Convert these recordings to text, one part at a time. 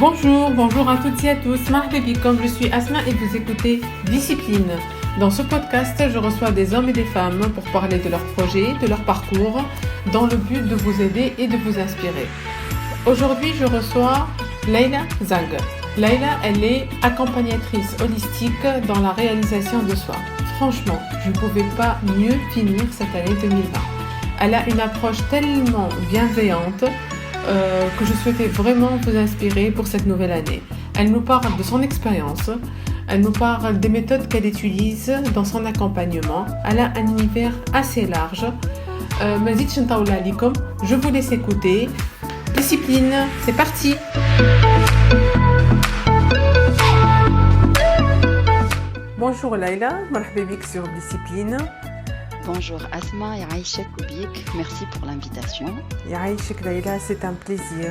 Bonjour à toutes et à tous. Marhaba bikom, je suis Asma et vous écoutez Discipline. Dans ce podcast, je reçois des hommes et des femmes pour parler de leurs projets, de leur parcours, dans le but de vous aider et de vous inspirer. Aujourd'hui, je reçois Leila Zang. Leila, elle est accompagnatrice holistique dans la réalisation de soi. Franchement, je ne pouvais pas mieux finir cette année 2020. Elle a une approche tellement bienveillante que je souhaitais vraiment vous inspirer pour cette nouvelle année. Elle nous parle de son expérience, elle nous parle des méthodes qu'elle utilise dans son accompagnement. Elle a un univers assez large. Je vous laisse écouter. Discipline, c'est parti! Bonjour Laila, marhaba bik sur Discipline. Bonjour Asma, Yaïchek Koubik, merci pour l'invitation. Yaïchek Laila, c'est un plaisir.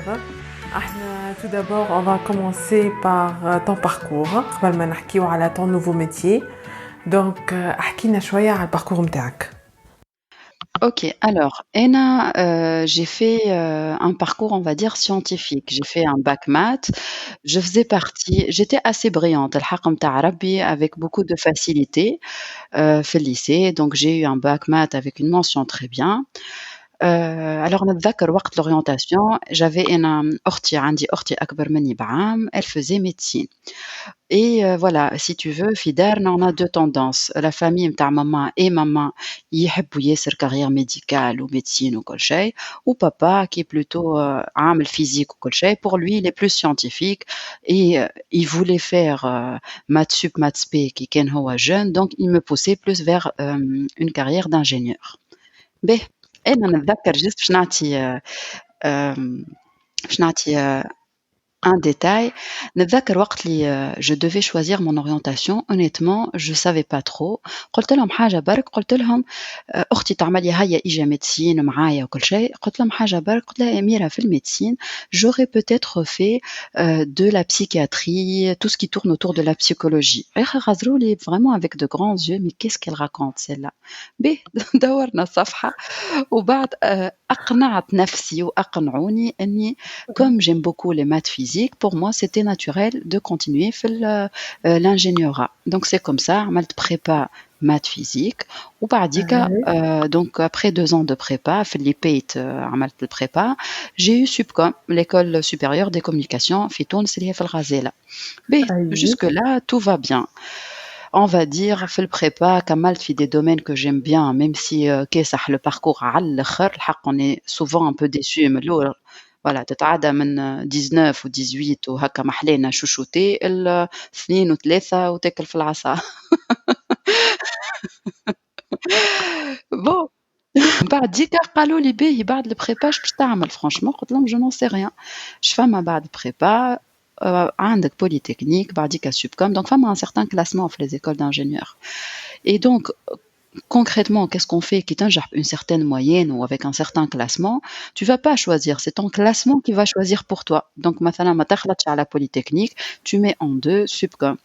Tout d'abord, on va commencer par ton parcours. قبل ما نحكيو على ton nouveau métier. Donc, احكينا شوية على الباركور نتاعك. Ok, alors, Ena, j'ai fait un parcours, on va dire, scientifique. J'ai fait un bac maths. J'étais assez brillante, الحق متاع ربي, avec beaucoup de facilité في le lycée. Donc, j'ai eu un bac maths avec une mention très bien. Alors نتذكر وقت l'orientation, j'avais عندي أختي أكبر مني بعام, elle faisait médecine. Et voilà, si tu veux, في دارنا on a deux tendances. La famille متاع maman يحبوا ياسر carrière médicale ou médecine وكل شيء, ou papa qui est plutôt عامل physique وكل شيء. Pour lui, il est plus scientifique et il voulait faire maths sup, maths spé qui كان هو jeune, donc il me poussait plus vers une carrière d'ingénieur. باهي. أنا نتذكر جست باش نعطي un détail. نتذكر وقت اللي je devais choisir mon orientation, honnêtement, je savais pas trop. قلت لهم حاجة برك, قلت لهم أختي تعمل لي هيا إجا médecine معايا وكل شيء. قلت لهم حاجة برك, قلت لها أميرة في الميدecine, j'aurais peut-être fait de la psychiatrie, tout ce qui tourne autour de la psychologie. غزروا لي vraiment avec de grands yeux, mais qu'est-ce qu'elle raconte celle-là. به دورنا الصفحة وبعد أقنعت نفسي وأقنعوني أني comme j'aime beaucoup les maths physiques, pour moi c'était naturel de continuer l'ingénierat. Donc c'est comme ça, عملت prépa maths physique وبعديك donc après 2 ans de prépa في اللي بيت عملت البريبا, j'ai eu Subcom, l'école supérieure des communications في تونس اللي هي في الغزالة. Jusque là tout va bien. On va dire, في البريبا كملت في des domaines que j'aime bien, même si كاسح le parcours على الآخر. الحق on est souvent un peu déçus من الأول. Voilà, تتعدى من 19 و18 وهكا محلينا شوشوتي, 2 و3 وتاكل في العصا. Bon, بعديك قالوا لي باهي بعد البريبا باش تعمل. franchement قلت لهم je n'en sais rien. فما بعد بريبا عندك polytechnique, بعديك Subcom, donc فما un certain classement في les écoles d'ingénieurs. Et donc concrètement, qu'est-ce qu'on fait qui t'injecte une certaine moyenne ou avec un certain classement, tu vas pas choisir, c'est ton classement qui va choisir pour toi. Donc مثلا ما تخلطش على polytechnique, tu mets en 2 Subcom.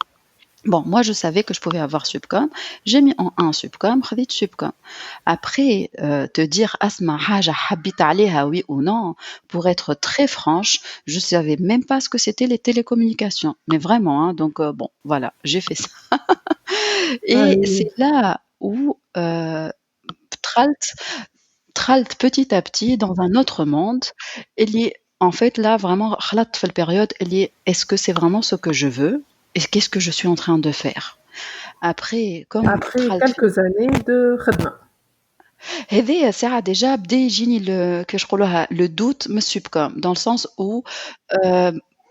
Bon, moi je savais que je pouvais avoir Subcom, j'ai mis en 1 Subcom, خديت Subcom. Après te dire Asma حاجة حبيت عليها oui ou non, pour être très franche, je savais même pas ce que c'était les télécommunications, mais vraiment, hein, donc bon, voilà, j'ai fait ça. Et c'est là où دخلت petit à petit dans un autre monde اللي en fait là vraiment خلطت في الpériode اللي est-ce que c'est vraiment ce que je veux et qu'est-ce que je suis en train de faire. Après quelques années de خدمة. هذايا ساعة déjà بدا يجيني كيفاش نقولوها le doute من Subcom, dans le sens où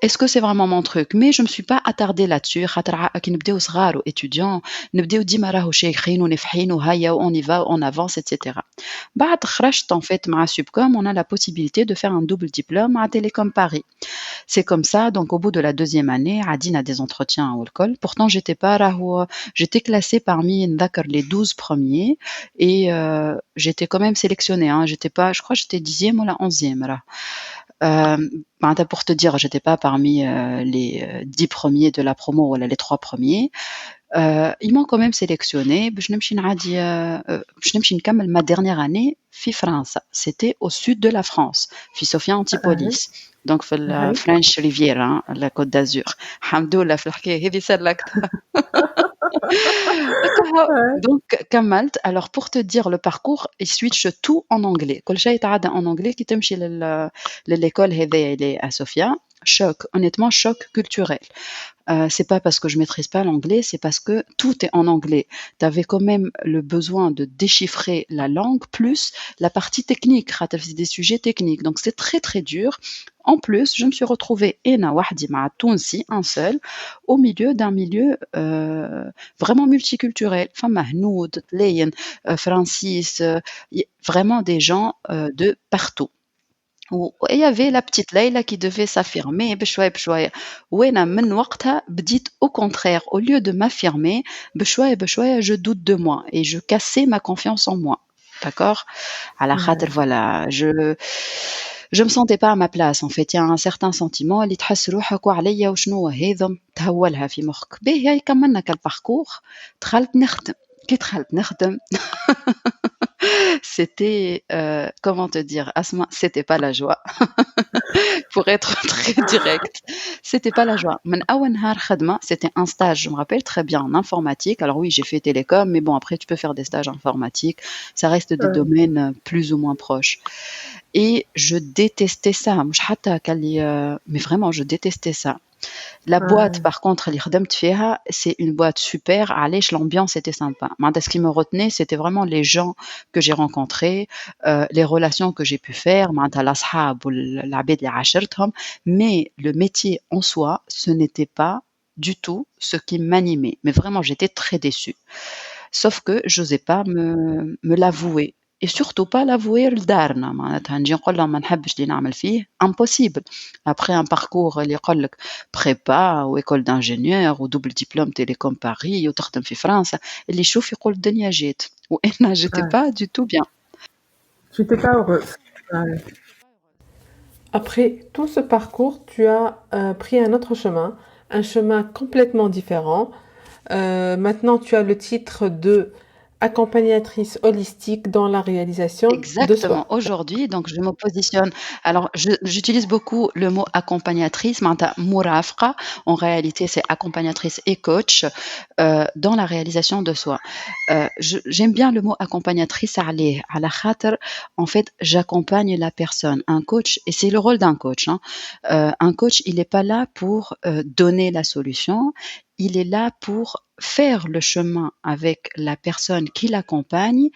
est-ce que c'est vraiment mon truc. Mais je me suis pas attardée là-dessus, خاطر كي نبداو صغار وétudiants نبداو ديما راهو شايخين ونفحين وهيا on y va, on avance, etc. بعد خرجت en fait مع Subcom, on a la possibilité de faire un double diplôme à Télécom Paris. C'est comme ça, donc au bout de la 2e année, عدينا des entretiens au l'école. Pourtant j'étais classée parmi نذكر les 12 premiers et j'étais quand même sélectionnée, hein. J'étais pas, je crois que j'étais 10e ou la 11e là. Pour te dire, j'étais pas parmi les 10 premiers de la promo ou les 3 premiers. Ils m'ont quand même sélectionné باش نمشي نعدي باش نمشي نكمّل ma dernière année في فرنسا. C'était au sud de la France, في Sofia أها. Antipolis. Donc في أها. الFrench Riviera, la Côte d'Azur. الحمد لله في الحكاية هذه سلّكتها. هاكا Ouais. donc كمّلت. Alors pour te dire le parcours, il switch tout en anglais. كل شيء يتعدى en anglais كي تمشي للécole هذايا اللي à Sofia. Choc, honnêtement choc culturel. C'est pas parce que je maîtrise pas l'anglais, c'est parce que tout est en anglais. Tu avais quand même le besoin de déchiffrer la langue plus la partie technique. خاطر des sujets techniques. Donc c'est très, très dur. En plus, je me suis retrouvée أنا وحدي مع تونسي, un seul, au milieu d'un milieu vraiment multiculturel. فما هنود, تلاين, Francis, vraiment des gens de partout. Et il y avait la petite Leïla qui devait s'affirmer بشوية بشوية. وأنا من وقتها بديت au contraire, au lieu de m'affirmer, بشوية بشوية je doute de moi et je cassais ma confiance en moi. D'accord? على خاطر Ouais. voilà, je me sentais pas à ma place en fait. Il y a un certain sentiment اللي تحس روحك وعليا وشنو هذا تهولها في مخك. باهي هاي كملنا كالباركور. دخلت نخدم. كي دخلت نخدم c'était, comment te dire? Asma, c'était pas la joie. Pour être très direct, c'était pas la joie. من أول نهار خدمة, c'était un stage, je me rappelle très bien, en informatique. Alors oui, j'ai fait télécom, mais bon, après, tu peux faire des stages informatiques. Ça reste des Ouais. domaines plus ou moins proches. Et je détestais ça. مش حتى كاللي mais vraiment, je détestais ça. La boîte, Ouais. par contre, اللي خدمت فيها, c'est une boîte super. علاش l'ambiance était sympa. معناتها ce qui me retenait, c'était vraiment les gens que j'ai rencontrés, les relations que j'ai pu faire, معناتها الأصحاب والعباد اللي عاشرتهم. Mais le métier en soi, ce n'était pas du tout ce qui m'animait. Mais vraiment, j'étais très déçue. Sauf que j'osais pas me l'avouer et surtout pas l'avouer لدارنا. معناتها نجي نقول لهم ما نحبش اللي نعمل فيه, impossible. Après un parcours اللي يقول لك prépa ou école d'ingénieur ou double diplôme télécom Paris وتخدم في فرنسا, اللي يشوف يقول الدنيا جات. وأنا j'étais Ouais. pas du tout bien. Tu n'étais pas heureuse. Ouais. Après tout ce parcours, tu as pris un autre chemin, un chemin complètement différent. Maintenant, tu as le titre de accompagnatrice holistique dans la réalisation de Exactement. soi. Aujourd'hui, donc je me positionne. Alors, j'utilise beaucoup le mot accompagnatrice, معناتها مرافقة. En réalité, c'est accompagnatrice et coach dans la réalisation de soi. J'aime bien le mot accompagnatrice على خاطر, en fait, j'accompagne la personne. Un coach, et c'est le rôle d'un coach, hein. Un coach, il n'est pas là pour donner la solution. Il est là pour faire le chemin avec la personne qui l'accompagne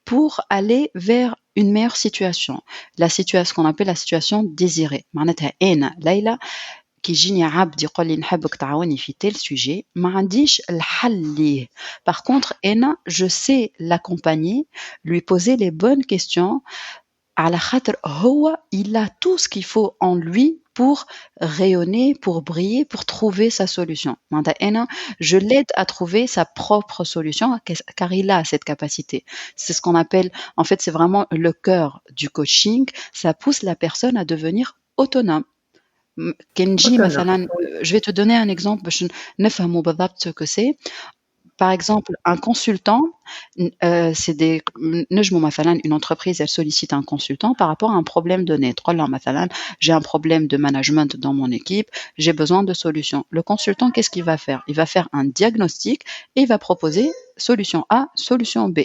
pour aller vers une meilleure situation. Ce qu'on appelle la situation désirée. معناتها أنا ليلى كي يجيني عبد يقول لي نحبك تعاوني في tel sujet, ما عنديش الحل ليه. Par contre, أنا je sais l'accompagner, lui poser les bonnes questions على خاطر هو il a tout ce qu'il faut en lui pour rayonner, pour briller, pour trouver sa solution. معناتها أنا je l'aide à trouver sa propre solution car il a cette capacité. C'est ce qu'on appelle, en fait, c'est vraiment le cœur du coaching. Ça pousse la personne à devenir autonome. كي نجي Autonome. مثلًا, je vais te donner un exemple باش نفهموا بالضبط ce que c'est. Par exemple, un consultant, c'est des نجموا مثلًا une entreprise, elle sollicite un consultant par rapport à un problème donné. تقول لهم مثلًا j'ai un problème de management dans mon équipe, j'ai besoin de solutions. Le consultant, qu'est-ce qu'il va faire? Il va faire un diagnostic et il va proposer solution A, solution B.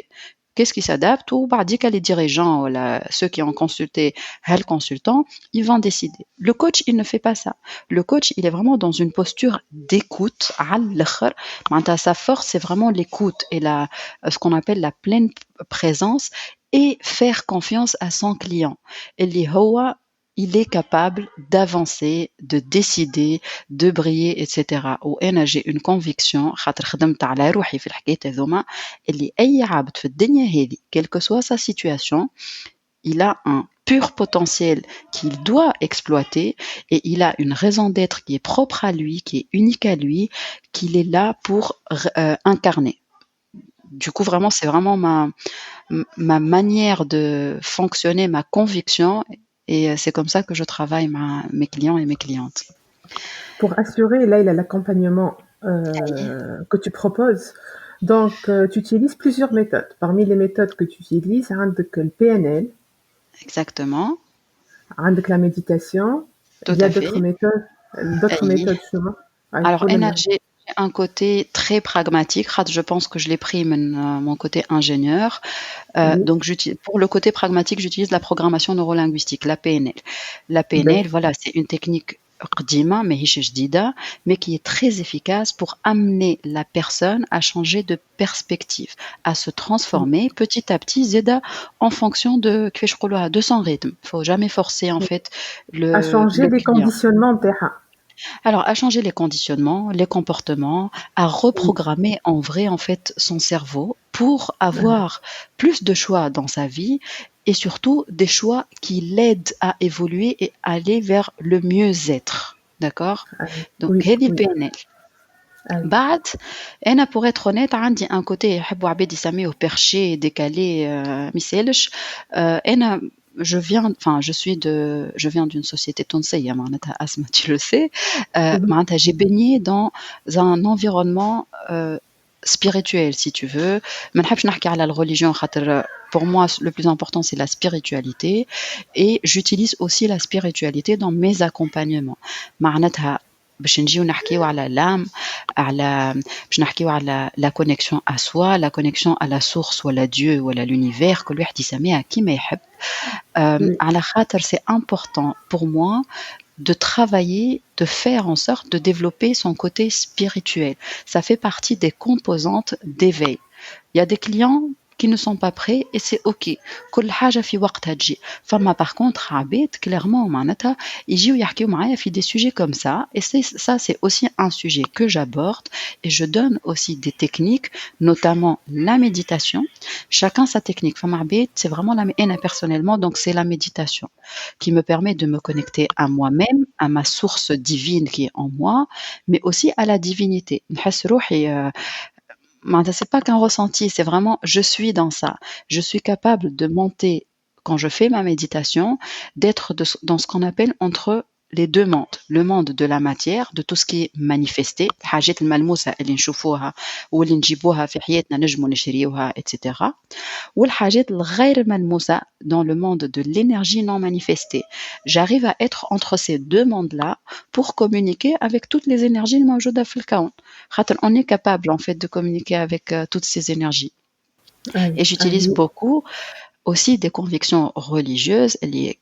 Qu'est-ce qui s'adapte? وبعديك les dirigeants, ceux qui ont consulté le consultant, ils vont décider. Le coach, il ne fait pas ça. Le coach, il est vraiment dans une posture d'écoute. على الآخر. معناتها sa force, c'est vraiment l'écoute et ce qu'on appelle la pleine présence et faire confiance à son client. اللي هو il est capable d'avancer, de décider, de briller, etc. وأنا j'ai une conviction, خاطر خدمت على روحي في الحكايات هذوما, اللي أي عبد في الدنيا هذه, quelle que soit sa situation, il a un pur potentiel qu'il doit exploiter et il a une raison d'être qui est propre à lui, qui est unique à lui, qu'il est là pour incarner. Du coup, vraiment, c'est vraiment ma manière de fonctionner, ma conviction, et c'est comme ça que je travaille mes clients et mes clientes. Pour assurer là, il a l'accompagnement أي que tu proposes. Donc, tu utilises plusieurs méthodes. Parmi les méthodes que tu utilises, عندك le PNL, exactement, عندك la méditation. tout Il y a à fait. d'autres أي méthodes شنو؟ أي alors قول أنا لنا. j'ai un côté très pragmatique خاطر je pense que je l'ai pris من mon côté ingénieur. Oui, Donc pour le côté pragmatique, j'utilise la programmation neurolinguistique, la PNL. La ben, PNL, voilà, c'est une technique قديمة ماهيش جديدة, mais qui est très efficace pour amener la personne à changer de perspective, à se transformer petit à petit زادا en fonction de كيفاش نقولوها de son rythme. Faut jamais forcer en fait à changer le les client. conditionnements نتاعها. Alors, à changer les conditionnements, les comportements, à Oui. reprogrammer en vrai, en fait, son cerveau pour avoir plus de choix dans sa vie et surtout des choix qui l'aident à évoluer et aller vers le mieux-être. D'accord? Donc, Oui, هذه oui. الPNL. بعد أنا pour être honnête عندي un côté يحبوا عباد يسميوه perché, décalé, ما يسالش. أنا je viens d'une société تونسية معناتها أسمى tu le sais. Oui. معناتها j'ai baigné dans un environnement spirituel si tu veux. ما نحبش نحكي على الreligion خاطر pour moi le plus important c'est la spiritualité et j'utilise aussi la spiritualité dans mes accompagnements. معناتها باش نجيو نحكيو على l'âme, على باش نحكيو على la connexion à soi, la connexion à la source ولا Dieu ولا l'univers, كل واحد يسميها كيما يحب. Oui. على خاطر c'est important pour moi de travailler, de faire en sorte de développer son côté spirituel. Ça fait partie des composantes d'éveil. Il y a des clients qui ne sont pas prêts et c'est OK. كل حاجة في وقتها تجي. فما par contre عباد clairement معناتها يجيو يحكيو معايا في des sujets comme ça et ça c'est aussi un sujet que j'aborde et je donne aussi des techniques, notamment la méditation. Chacun sa technique. فما عباد c'est vraiment أنا personnellement donc c'est la méditation qui me permet de me connecter à moi-même, à ma source divine qui est en moi, mais aussi à la divinité. نحس روحي c'est pas qu'un ressenti, c'est vraiment je suis dans ça. Je suis capable de monter quand je fais ma méditation, d'être dans ce qu'on appelle entre les deux mondes. Le monde de la matière, de tout ce qui est manifesté, الحاجات الملموسة اللي نشوفوها واللي نجيبوها في حياتنا نجمو نشريوها, etc. والحاجات الغير ملموسة dans le monde de l'énergie non manifestée. J'arrive à être entre ces deux mondes-là pour communiquer avec toutes les énergies الموجودة في الكون. خاطر on est capable en fait de communiquer avec toutes ces énergies. Et j'utilise beaucoup aussi des convictions religieuses اللي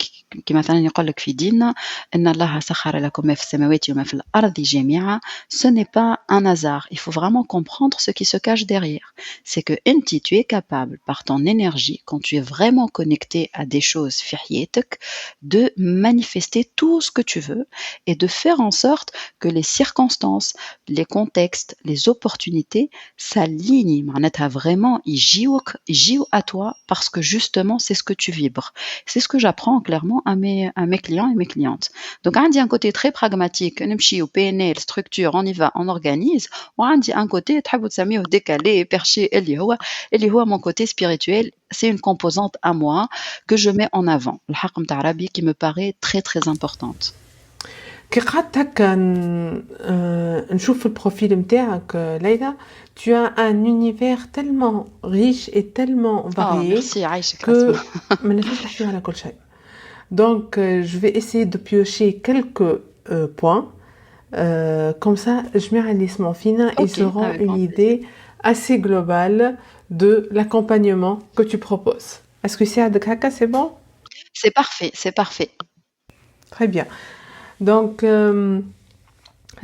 كما مثلا يقول لك في ديننا ان الله سخر لكم ما في السماوات وما في الارض جميعا. Ce n'est pas un hasard, il faut vraiment comprendre ce qui se cache derrière. C'est que انت tu es capable par ton énergie quand tu es vraiment connecté à des choses في حياتك de manifester tout ce que tu veux et de faire en sorte que les circonstances, les contextes, les opportunités s'alignent معناتها vraiment يجيو à toi parce que justement c'est ce que tu vibres. C'est ce que j'apprends clairement à mes clients et mes clientes. Donc عندي un côté très pragmatique, نمشيو PNL, structure, on y va, on organise. وعندي un côté تحبوا تسميه décalé, perché اللي هو mon côté spirituel. C'est une composante à moi que je mets en avant. الحق متاع ربي qui me paraît très très importante. كي قعدت هكا نشوف البروفيل نتاعك ليلى, tu as un univers tellement riche et tellement varié que ما نجمش نحكيو على كل شيء. Donc je vais essayer de piocher quelques points comme ça جميع اللي يسمعوا فينا ils auront une idée assez globale de l'accompagnement que tu proposes. Est-ce que c'est عندك هكا, c'est bon? C'est parfait. Très bien. Donc,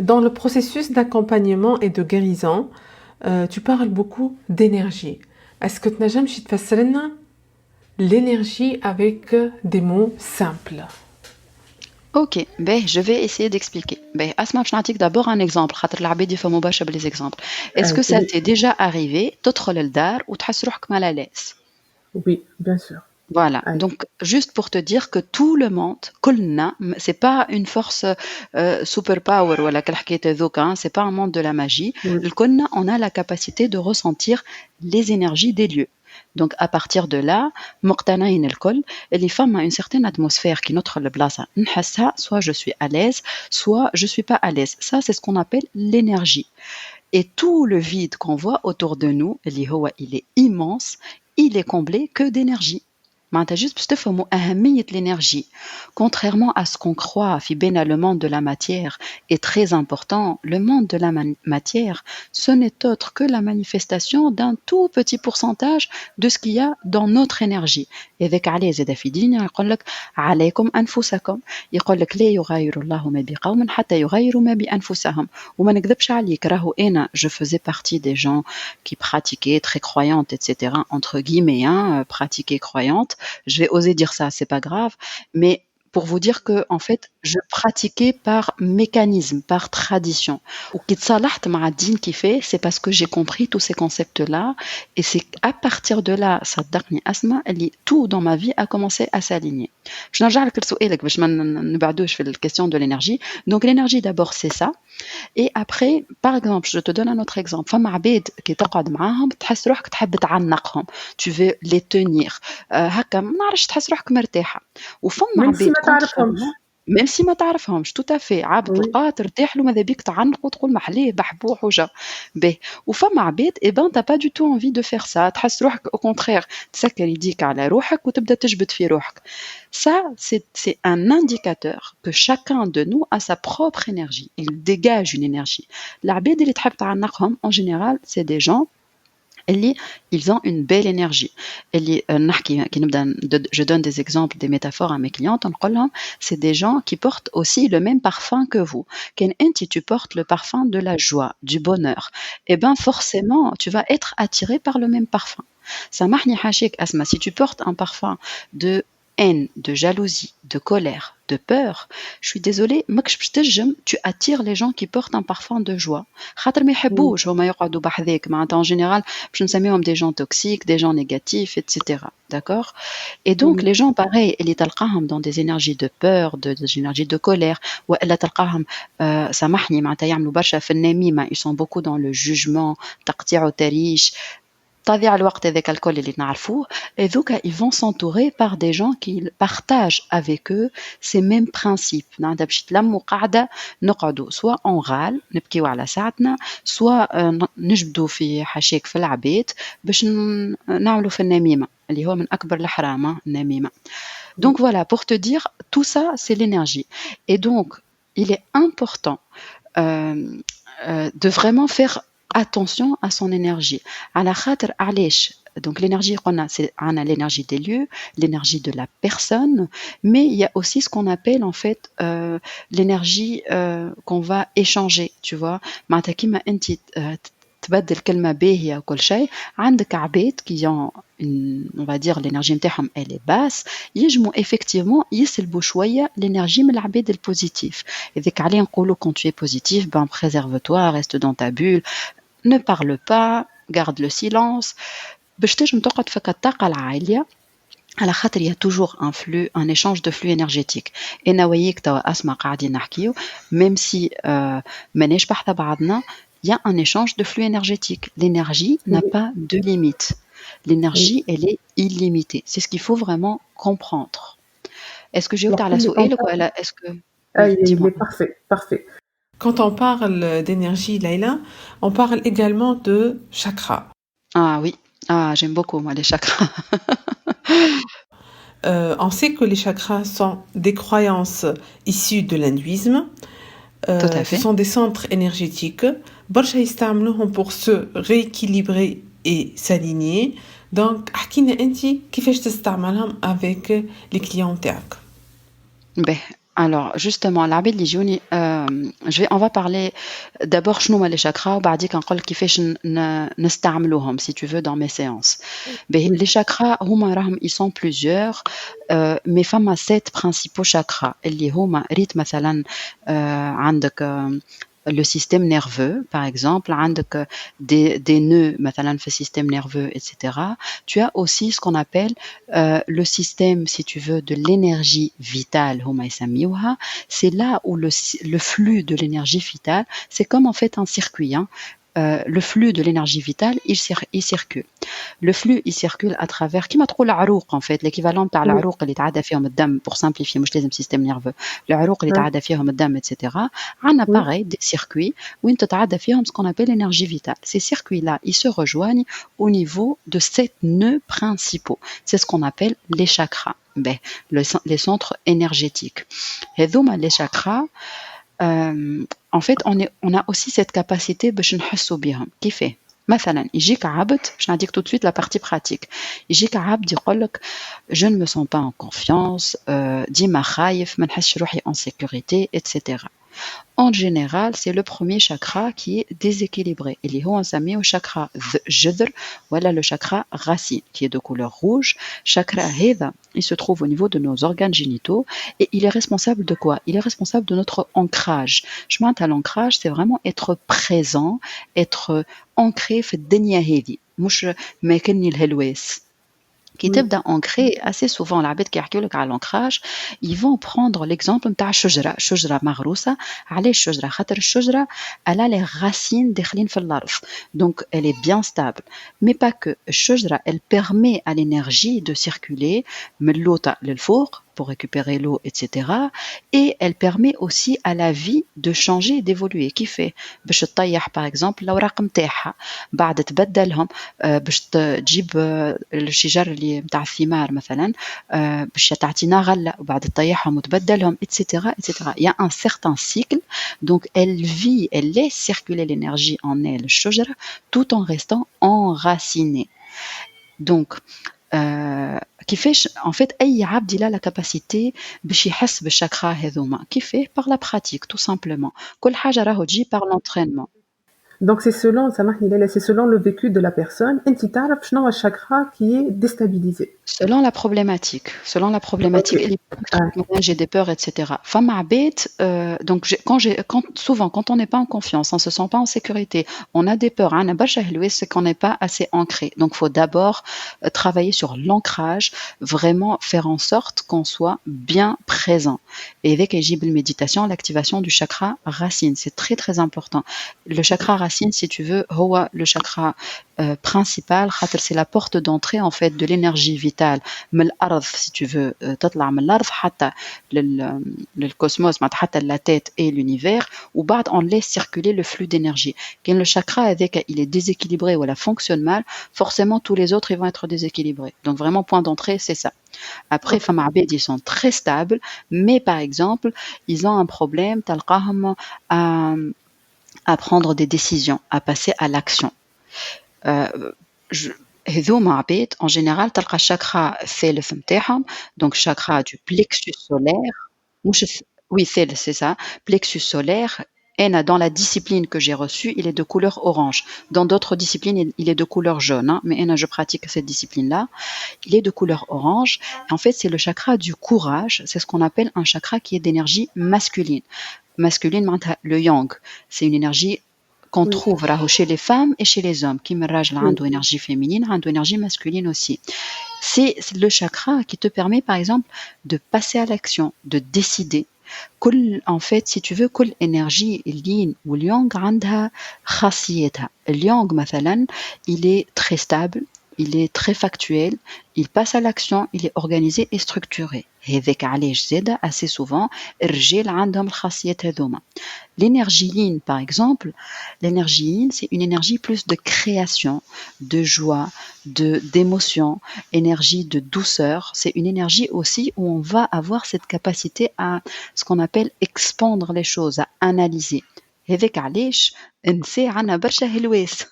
dans le processus d'accompagnement et de guérison, tu parles beaucoup d'énergie. Est-ce que tu n'as jamais fait l'énergie avec des mots simples? Ok, je vais essayer d'expliquer. Asma, je vais d'abord un exemple. Les exemples. Est-ce que ça t'est déjà arrivé تدخل للدار وتحس روحك mal à l'aise? Oui, bien sûr. Voilà, donc juste pour te dire que tout le monde, كلنا, c'est pas une force super power ولا كالحكاية هذوك, c'est pas un monde de la magie. الكلنا, on a la capacité de ressentir les énergies des lieux. Donc à partir de là مقتنعين الكل اللي فما une certaine atmosphère qui ندخل لبلاصة نحسها soit je suis à l'aise soit je suis pas à l'aise. Ça c'est ce qu'on appelle l'énergie. Et tout le vide qu'on voit autour de nous اللي هو il est immense, il est comblé que d'énergie. معناتها juste باش تفهموا أهمية l'énergie. Contrairement à ce qu'on croit في بين le monde de la matière est très important, le monde de la matière, ce n'est autre que la manifestation d'un tout petit pourcentage de ce qu'il y a dans notre énergie. Et avec عليه زاد في دين يقول لك عليكم أنفسكم، يقول لك لا يغير الله ما بقوم حتى يغيروا ما بأنفسهم. وما نكذبش عليك راهو أنا je faisais partie des gens qui pratiquaient très croyantes etc. entre guillemets pratiquaient croyantes. Je vais oser dire ça, c'est pas grave, mais pour vous dire que en fait, je pratiquais par mécanisme, par tradition. Ou كتصالحت مع الدين كيفاه, c'est parce que j'ai compris tous ces concepts-là et c'est à partir de là, صدقني أسماء, اللي tout dans ma vie a commencé à s'aligner. باش نرجع لك لسؤالك باش ما نبعدوش في الكيستيون de l'énergie. Donc l'énergie d'abord c'est ça. Et après, par exemple, je te donne un autre exemple. فما عباد كي تقعد معاهم تحس روحك تحب تعلقهم. Tu veux les tenir. هكا ما نعرفش تحس روحك مرتاحة. وفما même si عباد ما تعرفهمش. même si ما تعرفهمش tout à fait عبد Oui. تلقاه ترتاح له ماذا بيك تعلق وتقول محليه بحبوح وجا باهي. وفما عباد et ben t'as pas du tout envie de faire ça, تحس روحك au contraire تسكر يديك على روحك وتبدا تجبد في روحك. Ça c'est un indicateur que chacun de nous a sa propre énergie, il dégage une énergie. العباد اللي تحب تعلقهم en général c'est des gens اللي ils ont une belle énergie. اللي نحكي كي نبدا je donne des exemples, des métaphores à mes clientes, نقول لهم c'est des gens qui portent aussi le même parfum que vous. كان انت tu portes le parfum de la joie, du bonheur, et ben forcément tu vas être attiré par le même parfum. سامحني حاشاك أسماء, si tu portes un parfum de haine, de jalousie, de colère, de peur, je suis désolée, ماكش باش تنجم tu attires les gens qui portent un parfum de joie. خاطر ما يحبوش هما يقعدوا بحذاك, معناتها en général باش نسميهم des gens toxiques, des gens négatifs, etc. D'accord? Et donc les gens pareil, اللي تلقاهم dans des énergies de peur, des énergies de colère, وإلا تلقاهم سامحني معناتها يعملوا برشا في النميمة, ils sont beaucoup dans le jugement, تقطيع وتريش, تضيع الوقت هذاك الكل اللي نعرفوه. Et donc ils vont s'entourer par des gens qui partagent avec eux ces mêmes principes. نعرف باش يتلموا قاعدة نقعدوا سواء en râle نبكيو على ساعتنا, سواء نجبدوا في حشاك في العباد باش نعملوا في النميمة اللي هو من أكبر الحرام النميمة. Donc voilà, pour te dire, tout ça c'est l'énergie. Et donc il est important de vraiment faire attention à son énergie. على خاطر علاش donc l'énergie قلنا c'est l'énergie des lieux, l'énergie de la personne, mais il y a aussi ce qu'on appelle en fait l'énergie qu'on va échanger, tu vois. معناتها كيما انت تبدل كلمة باهية وكل شيء, عندك عباد qui ont on va dire l'énergie نتاعهم elle est basse, يجموا effectivement يسلبوا شوية l'énergie من العباد البوزيتيف. إذاك عليه نقولوا quand tu es positif, ben préserve-toi, reste dans ta bulle, ne parle pas, garde le silence, باش تنجم تقعد فيك الطاقة العالية. على خاطر il y a toujours un flux, un échange de flux énergétique. أنا وياك توا أسمع قاعدين نحكيو, même si ماناش بحث بعضنا, il y a un échange de flux énergétique. L'énergie n'a pas de limite. L'énergie, elle est illimitée. C'est ce qu'il faut vraiment comprendre. Est-ce que j'ai eu à سؤالك ولا est-ce que il est parfait, parfait. Quand on parle d'énergie, Laïla, on parle également de chakras. Ah oui, j'aime beaucoup moi les chakras. On sait que les chakras sont des croyances issues de l'hindouisme. Tout à fait. Ce sont des centres énergétiques. برشا يستعملوهم pour se rééquilibrer et s'aligner. Donc, احكينا انت كيفاش تستعملهم avec les clients تاعك. Alors justement العباد اللي يجوني on va parler d'abord شنو هما les chakras وبعديك نقول كيفاش نستعملوهم si tu veux dans mes séances. Les chakras هما راهم ils sont plusieurs mais فما 7 principaux chakras اللي هما ريت مثلا عندك le système nerveux, par exemple, عندك des nœuds مثلا في système nerveux, etc. Tu as aussi ce qu'on appelle le système, si tu veux, de l'énergie vitale, هما يسميوها. C'est là où le flux de l'énergie vitale, c'est comme en fait un circuit. le flux de l'énergie vitale, il circule. Le flux, il circule à travers كيما تقول العروق en fait, l'équivalent تاع Oui. العروق اللي يتعدى فيهم الدم pour simplifier مش لازم système nerveux. العروق اللي Ouais. يتعدى فيهم الدم etc. عندنا Oui. pareil des circuits وين تتعدى فيهم ce qu'on appelle l'énergie vitale. Ces circuits-là, ils se rejoignent au niveau de 7 nœuds principaux. C'est ce qu'on appelle les chakras. Ben, les centres énergétiques. هذوما les chakras en fait on a aussi cette capacité باش نحسوا بهم. كيفاه؟ مثلا يجيك عبد باش نعطيك tout de suite la partie pratique. يجيك عبد يقول لك je ne me sens pas en confiance, ديما خايف ما نحسش روحي en sécurité etc. En général, c'est le premier chakra qui est déséquilibré. اللي هو نسميه chakra الجذر ولا le chakra racine qui est de couleur rouge. Chakra هذا, il se trouve au niveau de nos organes génitaux et il est responsable de quoi? Il est responsable de notre ancrage. Je m'entends l'ancrage, c'est vraiment être présent, être ancré في الدنيا هذه مش ماكلني الهلواس. Qui Oui. تبدا ancré assez souvent العباد كي يحكيوا لك على l'ancrage ils vont prendre l'exemple نتاع الشجره مغروسه. علاش الشجره؟ خاطر الشجره elle a les racines داخلين في الارض donc elle est bien stable mais pas que. الشجره elle permet à l'énergie de circuler من اللوطه للفوق pour récupérer l'eau, etc. Et elle permet aussi à la vie de changer et d'évoluer. Qui fait باش تطيح par exemple الأوراق نتاعها بعد تبدلهم باش تجيب الشجر اللي نتاع الثمار مثلا باش تعطينا غلة وبعد تطيحهم وتبدلهم etc. etc. Il y a un certain cycle donc elle vit, elle laisse circuler l'énergie en elle الشجرة tout en restant enracinée. Donc كيفاش en fait أي عبد il a la capacité باش يحس بالشاكرا هذوما كيفاه par la pratique tout simplement. كل حاجة راهو تجي par l'entraînement. Donc c'est selon, سامحني ليلى, c'est selon le vécu de la personne. أنت تعرف شنو هو الشاكرا qui est déstabilisé. Selon la problématique, Ok. moi, j'ai des peurs, etc. Femme عباد, donc souvent quand on n'est pas en confiance, on se sent pas en sécurité, on a des peurs, hein, c'est qu'on n'est pas assez ancré. Donc faut d'abord travailler sur l'ancrage, vraiment faire en sorte qu'on soit bien présent. Et avec la méditation, l'activation du chakra racine, c'est très très important. Le chakra racine, si tu veux, le chakra principal, c'est la porte d'entrée en fait de l'énergie vitale. من الأرض si tu veux تطلع من الأرض حتى للكوسموس حتى la tête et l'univers وبعد on laisse circuler le flux d'énergie. Quand le chakra avec il est déséquilibré ou elle fonctionne mal, forcément tous les autres ils vont être déséquilibrés. Donc vraiment point d'entrée c'est ça. Après femmes عباد ils sont très stables mais par exemple ils ont un problème تلقاهم à prendre des décisions, à passer à l'action. هذوما عباد en général تلقى الشاكرا الثالث نتاعهم donc chakra du plexus solaire مش oui c'est ça plexus solaire. Et dans la discipline que j'ai reçue, il est de couleur orange. Dans d'autres disciplines, il est de couleur jaune. Hein, mais je pratique cette discipline-là. Il est de couleur orange. En fait, c'est le chakra du courage. C'est ce qu'on appelle un chakra qui est d'énergie masculine. Masculine, le yang. C'est une énergie qu'on trouve chez les femmes et chez les hommes. Qui me rage là, une énergie féminine, une énergie masculine aussi. C'est le chakra qui te permet, par exemple, de passer à l'action, de décider. En fait, si tu veux, كل énergie yin ou yang عندها خاصيتها. Le yang, مثلا, il est très stable, il est très factuel, il passe à l'action, il est organisé et structuré. هذاك علاش زاد assez souvent الرجال عندهم الخاصيات هذوما. L'énergie yin, par exemple, l'énergie yin, c'est une énergie plus de création, de joie, d'émotion, énergie de douceur. C'est une énergie aussi où on va avoir cette capacité à ce qu'on appelle expandre les choses, à analyser. هذاك علاش النساء عندنا برشا هلواس.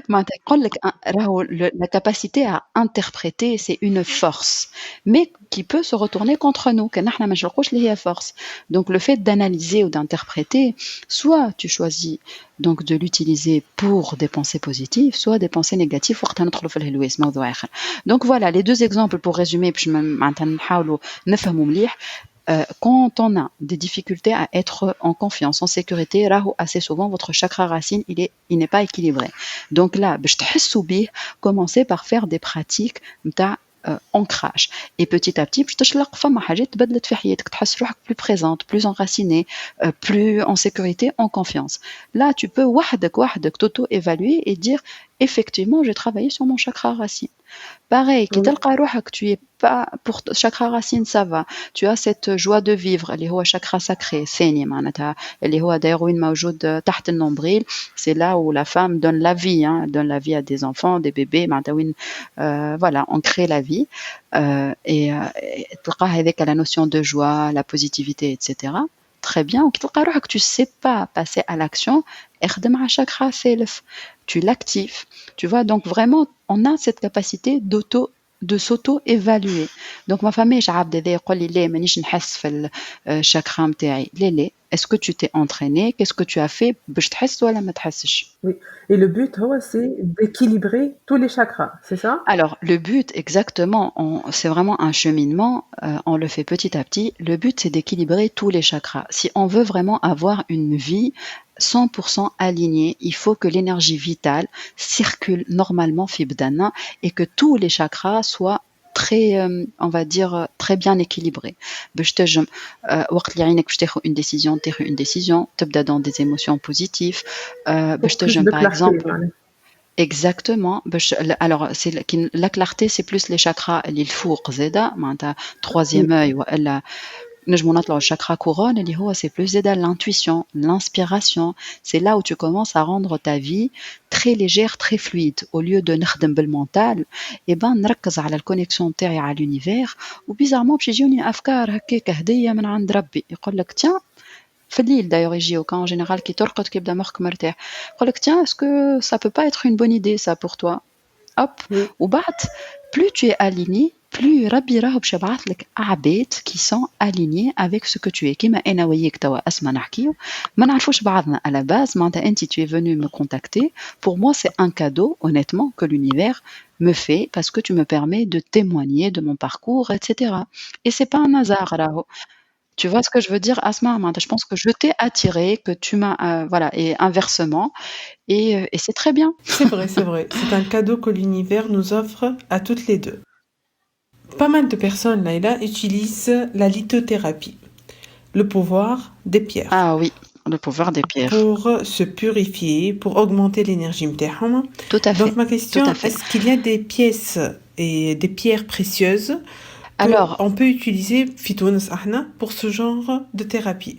معناتها يقول لك راهو la capacité à interpréter c'est une force mais qui peut se retourner contre nous كان احنا ما نشرقوش اللي هي force. Donc le fait d'analyser ou d'interpréter, soit tu choisis donc de l'utiliser pour des pensées positives, soit des pensées négatives وقتها ندخلوا في الهلواس موضوع آخر. Donc voilà les deux exemples pour résumer باش معناتها نحاولوا نفهموا مليح. Quand on a des difficultés à être en confiance, en sécurité, assez souvent votre chakra racine il n'est pas équilibré. Donc là, باش تحسوا بيه, commencez par faire des pratiques ancrage. Et petit à petit باش تشلق فما حاجات تبدلت في حياتك تحس روحك plus présente, plus enracinée, plus en sécurité, en confiance. Là, tu peux وحدك t'auto-évaluer et dire effectivement, j'ai travaillé sur mon chakra racine. Pareil, كي Oui. تلقى روحك tu es pas pour chakra racine ça va. Tu as cette joie de vivre اللي هو chakra sacré ثاني معناتها اللي هو داير وين موجود تحت النومبريل. C'est là où la femme donne la vie, hein, donne la vie à des enfants, des bébés معناتها وين voilà, on crée la vie et تلقى هذيك la notion de joie, la positivité, etc. Très bien. وكي تلقى روحك tu sais pas passer à l'action اخدم على chakra ثالث. Tu l'actives. Tu vois, donc vraiment, on a cette capacité de s'auto-évaluer. Donc ma famille, j'ai عبد هذا يقول لي لا مانيش نحس في الشاكرا نتاعي. لا. Est-ce que tu t'es entraîné? Qu'est-ce que tu as fait باش تحس ولا ما تحسش؟ Oui. Et le but, c'est d'équilibrer tous les chakras, c'est ça? Alors, le but, exactement, c'est vraiment un cheminement, on le fait petit à petit. Le but, c'est d'équilibrer tous les chakras. Si on veut vraiment avoir une vie 100% alignée, il faut que l'énergie vitale circule normalement في بدنا et que tous les chakras soient très, on va dire, très bien équilibrés. باش تنجم وقت اللي عينك باش تاخذ une décision, تبدا dans des émotions positives, باش Pour plus تنجم de par clarté, exemple. معناها. Exactement. Alors, la clarté, c'est plus les chakras, الفوق زادا, معناتها troisième Oui. œil, وإلا نجمو نطلعو chakra couronne, اللي هو c'est plus زادا l'intuition, l'inspiration. C'est là où tu commences à rendre ta vie très légère, très fluide. Au lieu de نخدم بالmental, eh ben, نركز على الconnexion تاعي على l'univers, وبيزارمون باش يجوني أفكار هكاك هدية من عند ربي. يقول لك tiens, في الليل d'ailleurs يجيو quand en général كي ترقد كيبدا مخك مرتاح يقول لك tiens est-ce que ça peut pas être une bonne idée ça pour toi hop Oui. وبعد plus tu es aligné plus ربي راهو باش يبعث لك عباد qui sont alignés avec ce que tu es كيما انا وياك توا اسمع نحكيو ما نعرفوش بعضنا à la base معناتها انت tu es venu me contacter pour moi c'est un cadeau honnêtement que l'univers me fait parce que tu me permets de témoigner de mon parcours etc et c'est pas un hasard راهو. Tu vois ce que je veux dire, Asma? Je pense que je t'ai attiré, que tu m'as, voilà, et inversement, et c'est très bien. C'est vrai, c'est vrai. C'est un cadeau que l'univers nous offre à toutes les deux. Pas mal de personnes, Laïla, utilisent la lithothérapie, le pouvoir des pierres. Ah oui, le pouvoir des pierres. Pour se purifier, pour augmenter l'énergie متاعهم. Tout à fait. Donc ma question, tout à fait. est-ce qu'il y a des pièces et des pierres précieuses Alors, on peut utiliser Fitounes Ahna pour ce genre de thérapie?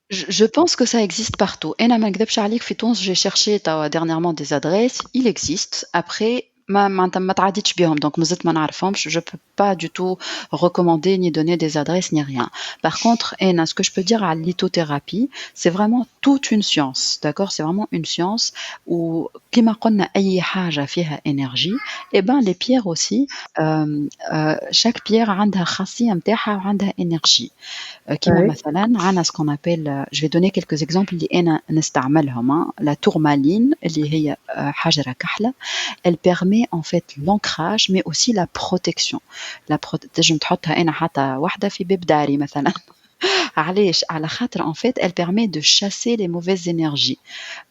je pense que ça existe partout. Et na ma نكذبش عليك في تونس, j'ai cherché dernièrement des adresses, il existe. Après, ما تعديتش بيهم, donc مازلت ما نعرفهمش. Je peux pas du tout recommander ni donner des adresses ni rien. Par contre, ce que je peux dire à la lithothérapie, c'est vraiment toute une science, d'accord? C'est vraiment une science où كيما قلنا أي حاجة فيها énergie, et ben les pierres aussi, chaque pierre عندها خاصية متاعها وعندها énergie. كيما Ouais. مثلا عندنا ce qu'on appelle, je vais donner quelques exemples اللي أنا نستعملهم. La tourmaline اللي هي حجرة كحلة, elle permet en fait l'ancrage mais aussi la protection. تنجم تحطها أنا حتى واحدة في باب داري مثلا. علاش؟ على خاطر en fait elle permet de chasser les mauvaises énergies.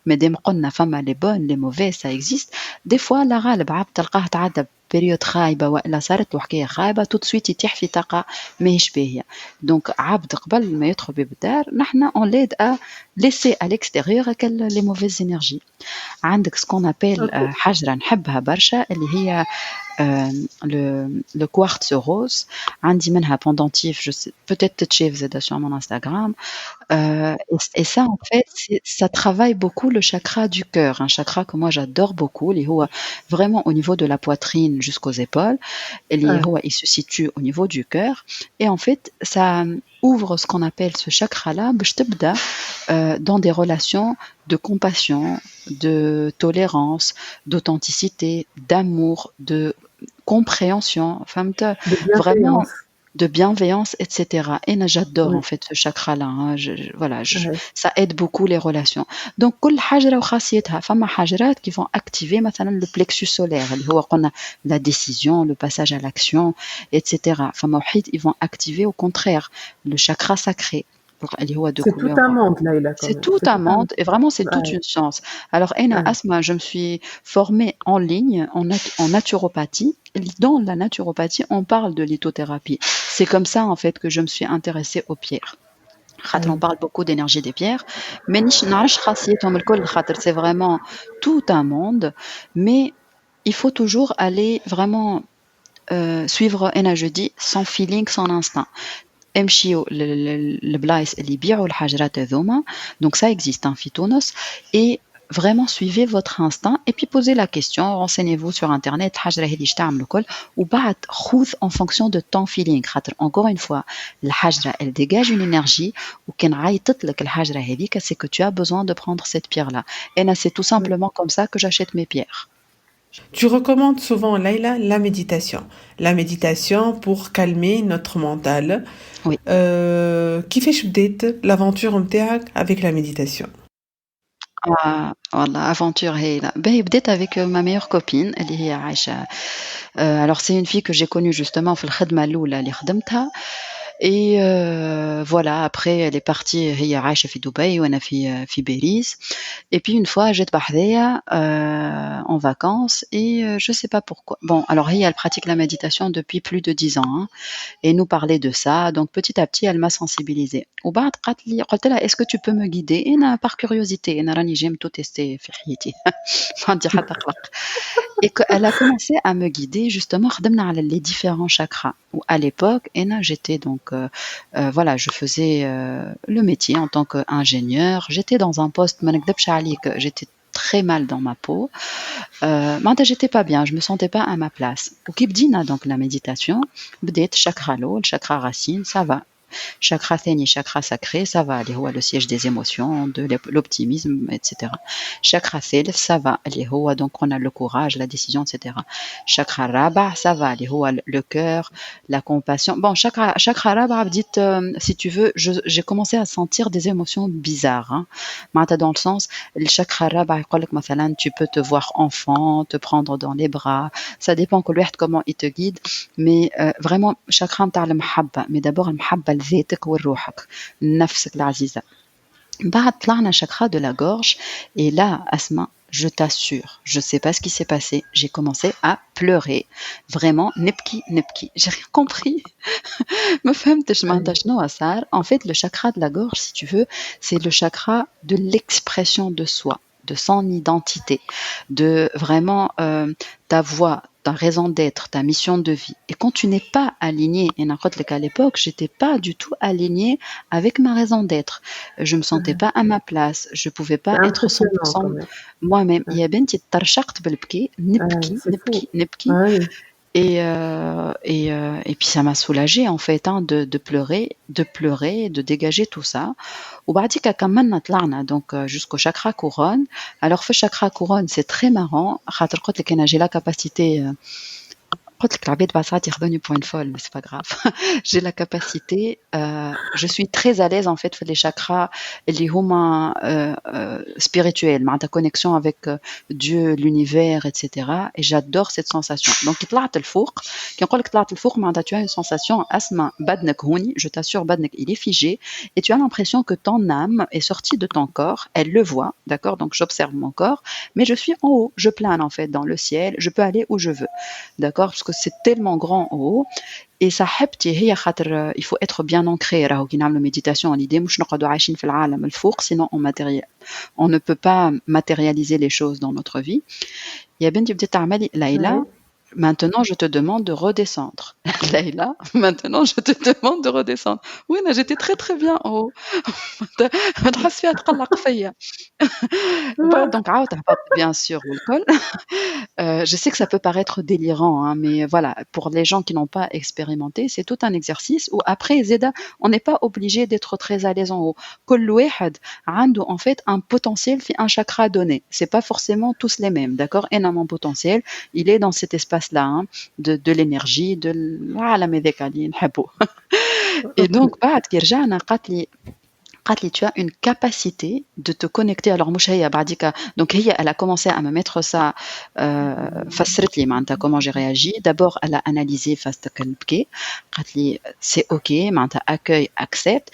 مادام قلنا فما les bonnes les mauvaises ça existe. Des fois لا غالب عبد تلقاه تعدى بيريود خايبة وإلا صارت له حكاية خايبة tout de suite يتيح في طاقة ماهيش باهية. Donc عبد قبل ما يدخل باب الدار نحنا on l'aide à laisser à l'extérieur les mauvaises énergies. عندك ce qu'on appelle Ok. حجرة نحبها برشا اللي هي le quartz rose. عندي منها pendentif, je sais peut-être تتشاف زادا sur mon Instagram. Et ça en fait ça travaille beaucoup le chakra du cœur, un chakra que moi j'adore beaucoup اللي هو vraiment au niveau de la poitrine jusqu'aux épaules, اللي هو il se situe au niveau du cœur et en fait ça ouvre ce qu'on appelle ce chakra-là باش تبدا dans des relations de compassion, de tolérance, d'authenticité, d'amour, de compréhension, فهمت? De Vraiment bienveillance. de bienveillance, etc. Et j'adore Oui. en fait ce chakra-là, hein. Voilà, Ouais. ça aide beaucoup les relations. Donc كل حجرة وخاصيتها. فما حجرات qui vont activer مثلا le plexus solaire اللي هو قلنا la décision, le passage à l'action, etc. فما وحيد ils vont activer au contraire le chakra sacré. اللي هو de C'est tout couleur un monde, Laïla, quand c'est même. tout C'est un tout un monde. monde et vraiment c'est toute Ouais, une science. Alors Aina ouais. Asma, je me suis formée en ligne en naturopathie. Dans la naturopathie, on parle de lithothérapie. C'est comme ça en fait que je me suis intéressée aux pierres. خاطر on Mm. parle beaucoup d'énergie des pierres, mais نعرفش خاصيتهم الكل خاطر c'est vraiment tout un monde, mais il faut toujours aller vraiment suivre أنا je dis son feeling, son instinct. امشيوا للبلايص اللي يبيعوا الحجرات هذوما donc ça existe في تونس et vraiment suivez votre instinct et puis posez la question renseignez-vous sur internet الحجرة هذه اش تعمل الكل وبعد خذ en fonction de ton feeling خاطر encore une fois الحجرة elle dégage une énergie وكان عيطت لك الحجرة هذيك c'est que tu as besoin de prendre cette pierre là et c'est tout simplement comme ça que j'achète mes pierres. Tu recommandes souvent, Laïla, la méditation. La méditation pour calmer notre mental. Oui. كيفاش بدات l'aventure نتاعك avec la méditation? والله aventure هايلة. باهي بديت avec ma meilleure copine اللي هي عايشة alors c'est une fille que j'ai connue justement في الخدمة الأولى اللي خدمتها et voilà après elle est partie هي عايشة في دبي وأنا في باريس et puis une fois جات بحذايا en vacances et je sais pas pourquoi. Bon alors هي elle pratique la méditation depuis plus de 10 ans hein, et nous parlait de ça donc petit à petit elle m'a sensibilisée. وبعد قلت لها est-ce que tu peux me guider أنا par curiosité أنا راني j'aime tout tester في حياتي ما عندي حتى قلق. Et elle a commencé à me guider justement خدمنا على les différents chakras. Où à l'époque j'étais donc voilà je faisais le métier en tant qu'ingénieur. J'étais dans un poste ما نكذبش عليك j'étais très mal dans ma peau. معناتها j'étais pas bien, je me sentais pas à ma place. وكي بدينا donc la méditation بديت chakra الأول chakra racine ça va. Chakra ثاني chakra sacré ça va اللي هو le siège des émotions de l'optimisme etc. Chakra ثالث ça va اللي هو donc on a le courage la décision etc. Chakra رابع ça va اللي هو le cœur la compassion. Bon chakra رابع بديت si tu veux j'ai commencé à sentir des émotions bizarres hein. معناتها dans le sens le chakra رابع يقول لك مثلا tu peux te voir enfant te prendre dans les bras ça dépend كل واحد comment il te guide mais vraiment chakra نتاع المحبة mais d'abord المحبة لذاتك ولروحك لنفسك العزيزة. بعد طلعنا chakra de la gorge et là Asma je t'assure je sais pas ce qui s'est passé j'ai commencé à pleurer vraiment نبكي j'ai rien compris ما فهمتش معناتها شنو صار. En fait le chakra de la gorge si tu veux c'est le chakra de l'expression de soi de son identité de vraiment ta voix ta raison d'être, ta mission de vie. Et quand tu n'es pas aligné, et à l'époque, j'étais pas du tout alignée avec ma raison d'être. Je me sentais pas à ma place. Je pouvais pas être 100% moi-même. Il y a بنتي ترشقت بالبكي نبكي et puis ça m'a soulagée en fait hein, de pleurer, de dégager tout ça. وبعديك كملنا طلعنا donc jusqu'au chakra couronne. Alors في chakra couronne c'est très marrant خاطر قلت لك انا j'ai la capacité قلت لك العباد بعد ساعات ياخذوني pour une folle mais c'est pas grave. J'ai la capacité je suis très à l'aise en fait في les chakras اللي هما spirituels معناتها connexion avec Dieu l'univers etc. et j'adore cette sensation. Donc كي طلعت الفوق كي نقول لك طلعت الفوق معناتها tu as une sensation أسمع بدنك هوني je t'assure بدنك il est figé et tu as l'impression que ton âme est sortie de ton corps elle le voit d'accord donc j'observe mon corps mais je suis en haut je plane en fait dans le ciel je peux aller où je veux d'accord parce que c'est tellement grand en haut et صاحبتي هي خاطر il faut être bien ancré راهو كي نعملوا méditation l'idée مش نقعدوا عايشين في العالم الفوق sinon on ne peut pas matérialiser les choses dans notre vie. يا بنتي بديت تعملي ليلى maintenant je te demande de redescendre. Leïla, maintenant je te demande de redescendre. Oui, j'étais très très bien en haut. Donc, bien sûr, je sais que ça peut paraître délirant, hein, mais voilà, pour les gens qui n'ont pas expérimenté, c'est tout un exercice où après, Zeda, on n'est pas obligé d'être très à l'aise en haut. كل واحد عنده en fait un potentiel, un chakra donné. C'est pas forcément tous les mêmes, d'accord? Et mon potentiel, il est dans cet espace-là, hein, de l'énergie, de العالم هذاك اللي نحبه. Et donc, بعد كي رجعنا قالت لي tu as une capacité de te connecter. Alors مش هي بعديك donc هي elle a commencé à me mettre ça فسرت لي معناتها comment j'ai réagi. D'abord elle a analysé فاستك نبكي قالت لي c'est OK معناتها accueille accepte.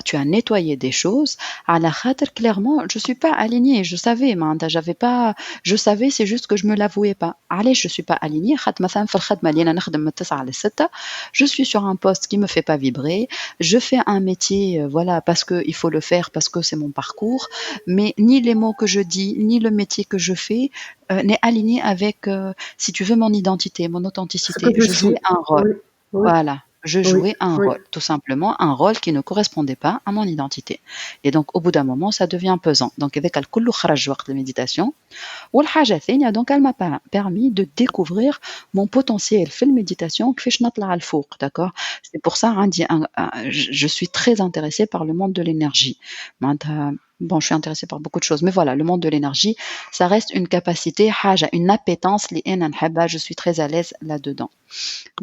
tu as nettoyé des choses. À la khater, clairement, je suis pas alignée. Je savais, j'avais pas, je savais, c'est juste que je me l'avouais pas. Allez, je suis pas alignée. مثلا في الخدمة اللي أنا نخدم من 9 ل 6, je suis sur un poste qui me fait pas vibrer. Je fais un métier, voilà, parce que il faut le faire, parce que c'est mon parcours. Mais ni les mots que je dis, ni le métier que je fais n'est aligné avec, si tu veux, mon identité, mon Ce authenticité. que je Je suis. jouais un rôle. Oui, oui, Voilà, je oui, jouais un oui. rôle, tout simplement un rôle qui ne correspondait pas à mon identité. Et donc, au bout d'un moment, ça devient pesant. Donc, avec الكل خرج وقت الميديتاسيون. والحاجة الثانية, donc, elle m'a permis de découvrir mon potentiel في الميديتاسيون كيفاش نطلع الفوق, d'accord? C'est pour ça, je suis très intéressée par le monde de l'énergie. Bon, je suis intéressée par beaucoup de choses, mais voilà, le monde de l'énergie, ça reste une capacité, une appétence, je suis très à l'aise là-dedans.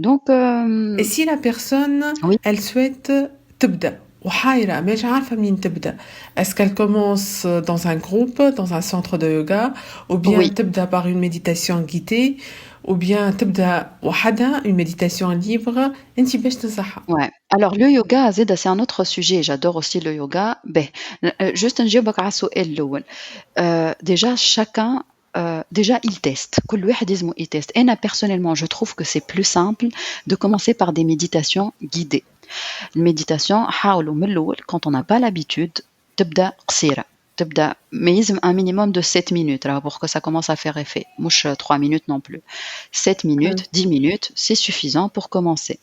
Donc, Et si la personne, oui, elle souhaite تبدأ وحايرة مش عارفة منين تبدأ, est-ce qu'elle commence dans un groupe, dans un centre de yoga, ou bien oui, تبدأ par une méditation guidée, ou bien تبدأ وحدها une méditation libre, انت باش تنصحها؟ ouais. Alors, le yoga, Zeda, c'est un autre sujet. J'adore aussi le yoga. Juste نجاوبك على السؤال الأول. Déjà, chacun, déjà, il teste. كل واحد يلزمو يتست. Et personnellement, je trouve que c'est plus simple de commencer par des méditations guidées. Une méditation, حاولوا من الأول, quand on n'a pas l'habitude, تبدأ قصيرة. تبدأ mais يلزم un minimum de 7 minutes là, pour que ça commence à faire effet. مش 3 minutes non plus. 7 minutes, 10 minutes, c'est suffisant pour commencer.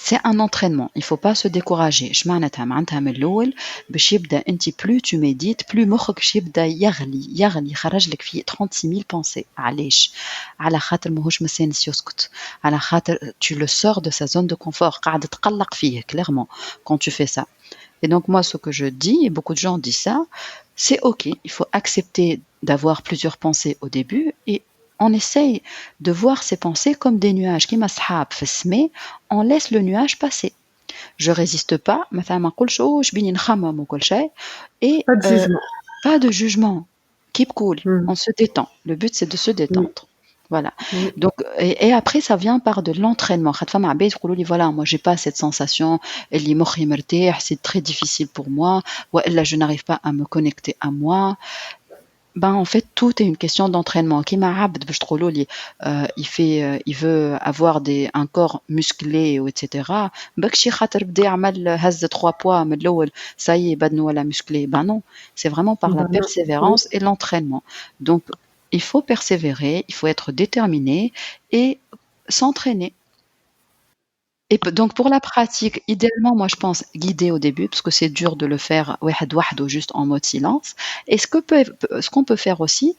C'est un entraînement, il faut pas se décourager. معناتها من الأول باش يبدا انت plus tu médites, plus مخك باش يبدا يغلي يخرج لك فيه 36 000 pensées. علاش؟ على خاطر ماهوش مستانس يسكت. على خاطر tu le sors de sa zone de confort. قاعد تقلق فيه clairement quand tu fais ça. Et donc moi ce que je dis, et beaucoup de gens disent ça, c'est OK, il faut accepter d'avoir plusieurs pensées au début et on essaye de voir ces pensées comme des nuages كيما سحاب في السماء, on laisse le nuage passer. Je résiste pas, مثلا ما نقولش واش بيني نخمم وكل شيء, et Pas de jugement. pas de jugement. Keep cool, Mm. on se détend. Le but c'est de se Oui, détendre. Voilà. oui. Donc, et après ça vient par de l'entraînement. خاطر فما عباد يقولوا لي voilà, moi j'ai pas cette sensation, اللي مخي مرتاح, c'est très difficile pour moi, والا je n'arrive pas à me connecter à moi. Ben, en fait, tout est une question d'entraînement. كيما عبد باش تقولوا لي il veut avoir un corps musclé ou etc. بكشي خاطر بدا يعمل هز 3 poids من الاول, ça y est بدنه ولا musclé. Ben non, c'est vraiment par la Ben non. Oui. persévérance et l'entraînement. Donc, il faut persévérer, il faut être déterminé et s'entraîner. Et donc pour la pratique, idéalement, moi je pense guider au début, parce que c'est dur de le faire واحد وحده, juste en mode silence. Et ce qu'on peut faire aussi,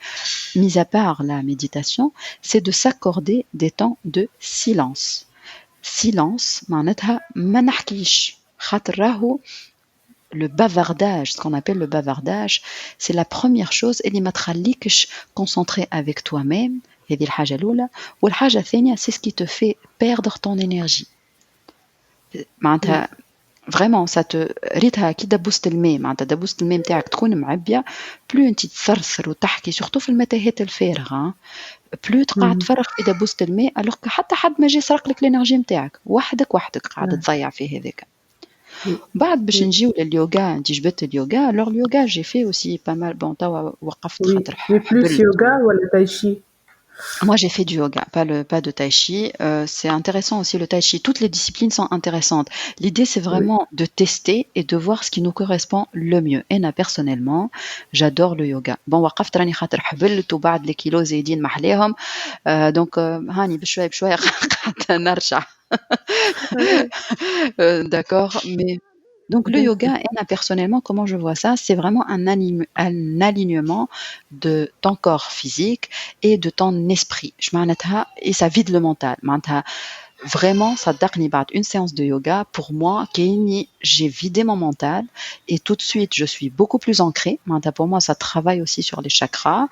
mis à part la méditation, c'est de s'accorder des temps de silence. Silence, معناتها ما نحكيش. خاطر راهو le bavardage, ce qu'on appelle le bavardage, c'est la première chose اللي ما تخليكش concentré avec toi-même. هذه الحاجة الأولى. والحاجة الثانية, c'est ce qui te fait perdre ton énergie. معناتها vraiment ça te ريتها كي دبوست الماء, معناتها دبوست الماء نتاعك تكون معبيه, plus انت تثرثر وتحكي surtout في المتاهات الفارغه, plus تقعد Mhm. تفرغ في دبوست الماء, alors que حتى حد ما جي سرق لك الانرجي نتاعك, وحدك قاعد تضيع في هذاك. Oui. بعد باش Oui. نجيو لليوغا, انت جبت اليوغا. alors اليوغا j'ai fait aussi pas mal, bon توا وقفت Oui. خاطر Mais plus حبلت. yoga ou le tai chi? Moi, j'ai fait du yoga, pas de tai chi. C'est intéressant aussi le tai chi. Toutes les disciplines sont intéressantes. L'idée, c'est Oui. vraiment de tester et de voir ce qui nous correspond le mieux. Et moi, personnellement, j'adore le yoga. Bon, وقفت راني خاطر حبلت وبعد les kilos زايدين ما أحلاهم. Donc, هاني بشوية قاعدة نرجع. D'accord, mais donc le yoga, et moi, personnellement, comment je vois ça, c'est vraiment un alignement de ton corps physique et de ton esprit. Et ça vide le mental. Vraiment, ça dernier بعد une séance de yoga, pour moi, j'ai vidé mon mental et tout de suite, je suis beaucoup plus ancrée. Pour moi, ça travaille aussi sur les chakras.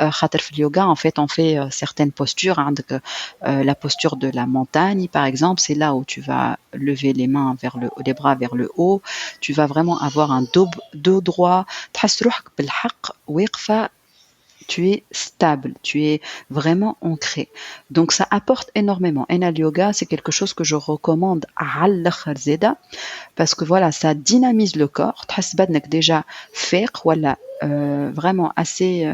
خاطر في yoga, en fait, on fait certaines postures. La posture de la montagne, par exemple, c'est là où tu vas lever les mains les bras vers le haut. Tu vas vraiment avoir un dos droit. تحس روحك بالحق واقفة tu es stable, tu es vraiment ancré. Donc ça apporte énormément. Et le yoga, c'est quelque chose que je recommande à l'آخر زيادة, parce que voilà, ça dynamise le corps. تحس بدنك déjà فايق ولا vraiment assez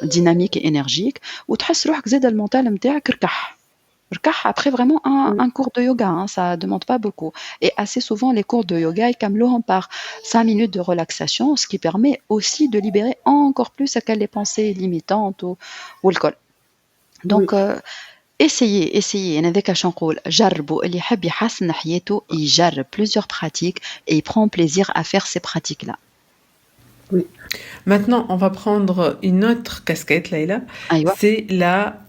dynamique et énergique, وتحس روحك زيادة المنتال نتاعك ركح. Après vraiment un cours de yoga, hein, ça demande pas beaucoup. Et assez souvent, les cours de yoga, ils camelent par 5 minutes de relaxation, ce qui permet aussi de libérer encore plus les pensées limitantes ou le col. Donc, essayez. أنا ذاك اش نقول جربوا اللي يحب يحسن حياته يجرب plusieurs pratiques et il prend plaisir à faire ces pratiques-là. Oui. Maintenant, on va prendre une autre casquette, Laïla. أيوة. C'est la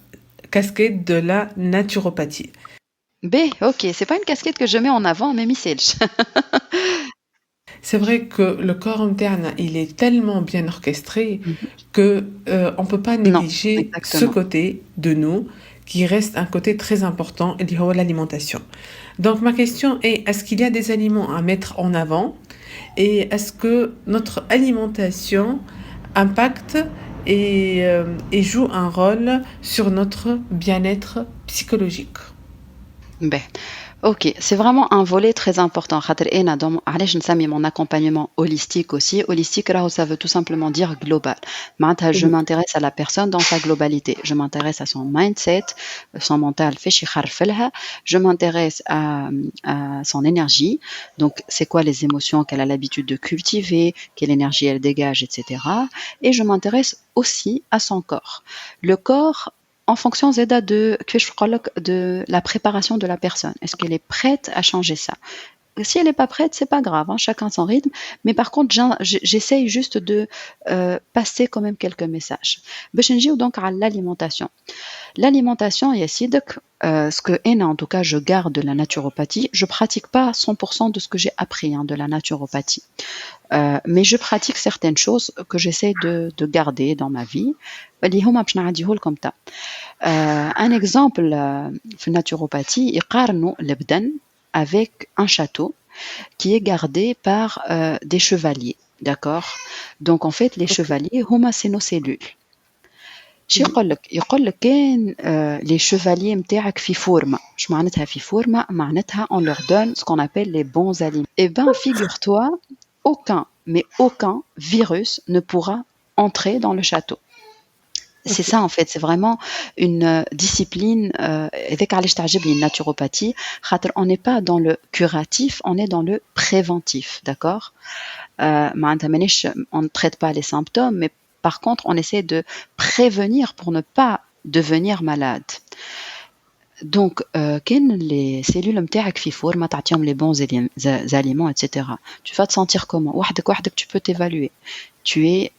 casquette de la naturopathie. Ok, c'est pas une casquette que je mets en avant, mais misselch. C'est vrai que le corps interne, il est tellement bien orchestré que on peut pas négliger ce côté de nous qui reste un côté très important, l'alimentation. Donc ma question est-ce qu'il y a des aliments à mettre en avant et est-ce que notre alimentation impacte et joue un rôle sur notre bien-être psychologique? Ben, ok, c'est vraiment un volet très important. Allez, je me mon accompagnement holistique aussi. Holistique, là, ça veut tout simplement dire global. Je m'intéresse à la personne dans sa globalité. Je m'intéresse à son mindset, son mental. Je m'intéresse à son énergie. Donc, c'est quoi les émotions qu'elle a l'habitude de cultiver, quelle énergie elle dégage, etc. Et je m'intéresse aussi à son corps. Le corps, en fonction de la préparation de la personne. Est-ce qu'elle est prête à changer ça? Si elle n'est pas prête, c'est pas grave, hein, chacun son rythme. Mais par contre, j'essaye juste de passer quand même quelques messages. Donc à l'alimentation. L'alimentation, Yassidek, ce que en tout cas je garde de la naturopathie, je pratique pas 100% de ce que j'ai appris de la naturopathie. Mais je pratique certaines choses que j'essaie de garder dans ma vie. Comme ça. Un exemple, la naturopathie, يقارنوا البدن avec un château qui est gardé par des chevaliers, d'accord? Donc en fait, les chevaliers, c'est nos cellules. يقول لك كان les chevaliers نتاعك في فورمة. شو معناتها في فورمة؟ معناتها on leur donne ce qu'on appelle les bons aliments. Eh ben, figure-toi, aucun virus ne pourra entrer dans le château. C'est ça en fait, c'est vraiment une discipline avec علاش تعجبني الناتوروباthie خاطر on n'est pas dans le curatif, on est dans le préventif, d'accord? معناتها مانيش on ne traite pas les symptômes, mais par contre on essaie de prévenir pour ne pas devenir malade. Donc كان les cellules نتاعك في فورمة تعطيهم les bons aliments, etc. Tu vas te sentir comment? وحدك tu peux t'évaluer. Tu es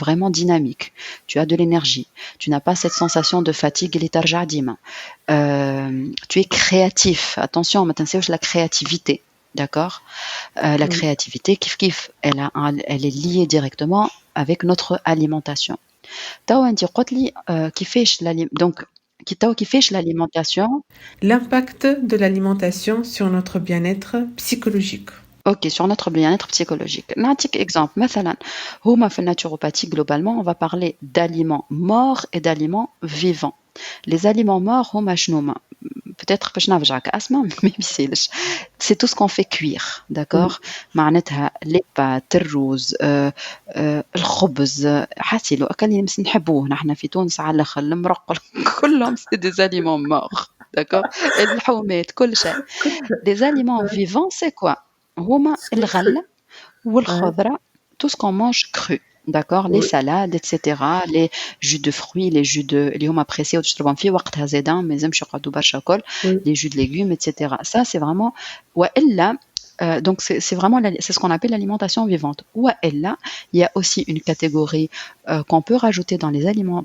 vraiment dynamique, tu as de l'énergie, tu n'as pas cette sensation de fatigue et tu es créatif. Attention, maintenant c'est la créativité, d'accord? La créativité, kif, elle est liée directement avec notre alimentation. Donc, l'alimentation. L'impact de l'alimentation sur notre bien-être psychologique. Ok, sur notre bien-être psychologique. Un exemple, مثلا, هما في naturopathie, globalement, on va parler d'aliments morts et d'aliments vivants. Les aliments morts, هما شنو peut-être باش نرجعك اسمع mais c'est tout ce qu'on fait cuire, d'accord? معناتها les pâtes, الرز, الخبز, حاسي لو اكل اللي نحبوه نحن في تونس على الاخر المرق كلهم c'est des aliments morts, d'accord? الحومات كل شيء. Les aliments vivants, c'est quoi? هما الغلة والخضرة, tout ce qu'on mange cru, d'accord? Les salades, etc. Les jus de fruits, les jus de اللي هما pressés وتشربهم في وقتها زادا ما لازمش يقعدوا برشا كل, les jus de légumes, etc. Ça c'est vraiment وإلا donc c'est vraiment c'est ce qu'on appelle l'alimentation vivante. وإلا il y a aussi une catégorie qu'on peut rajouter dans les aliments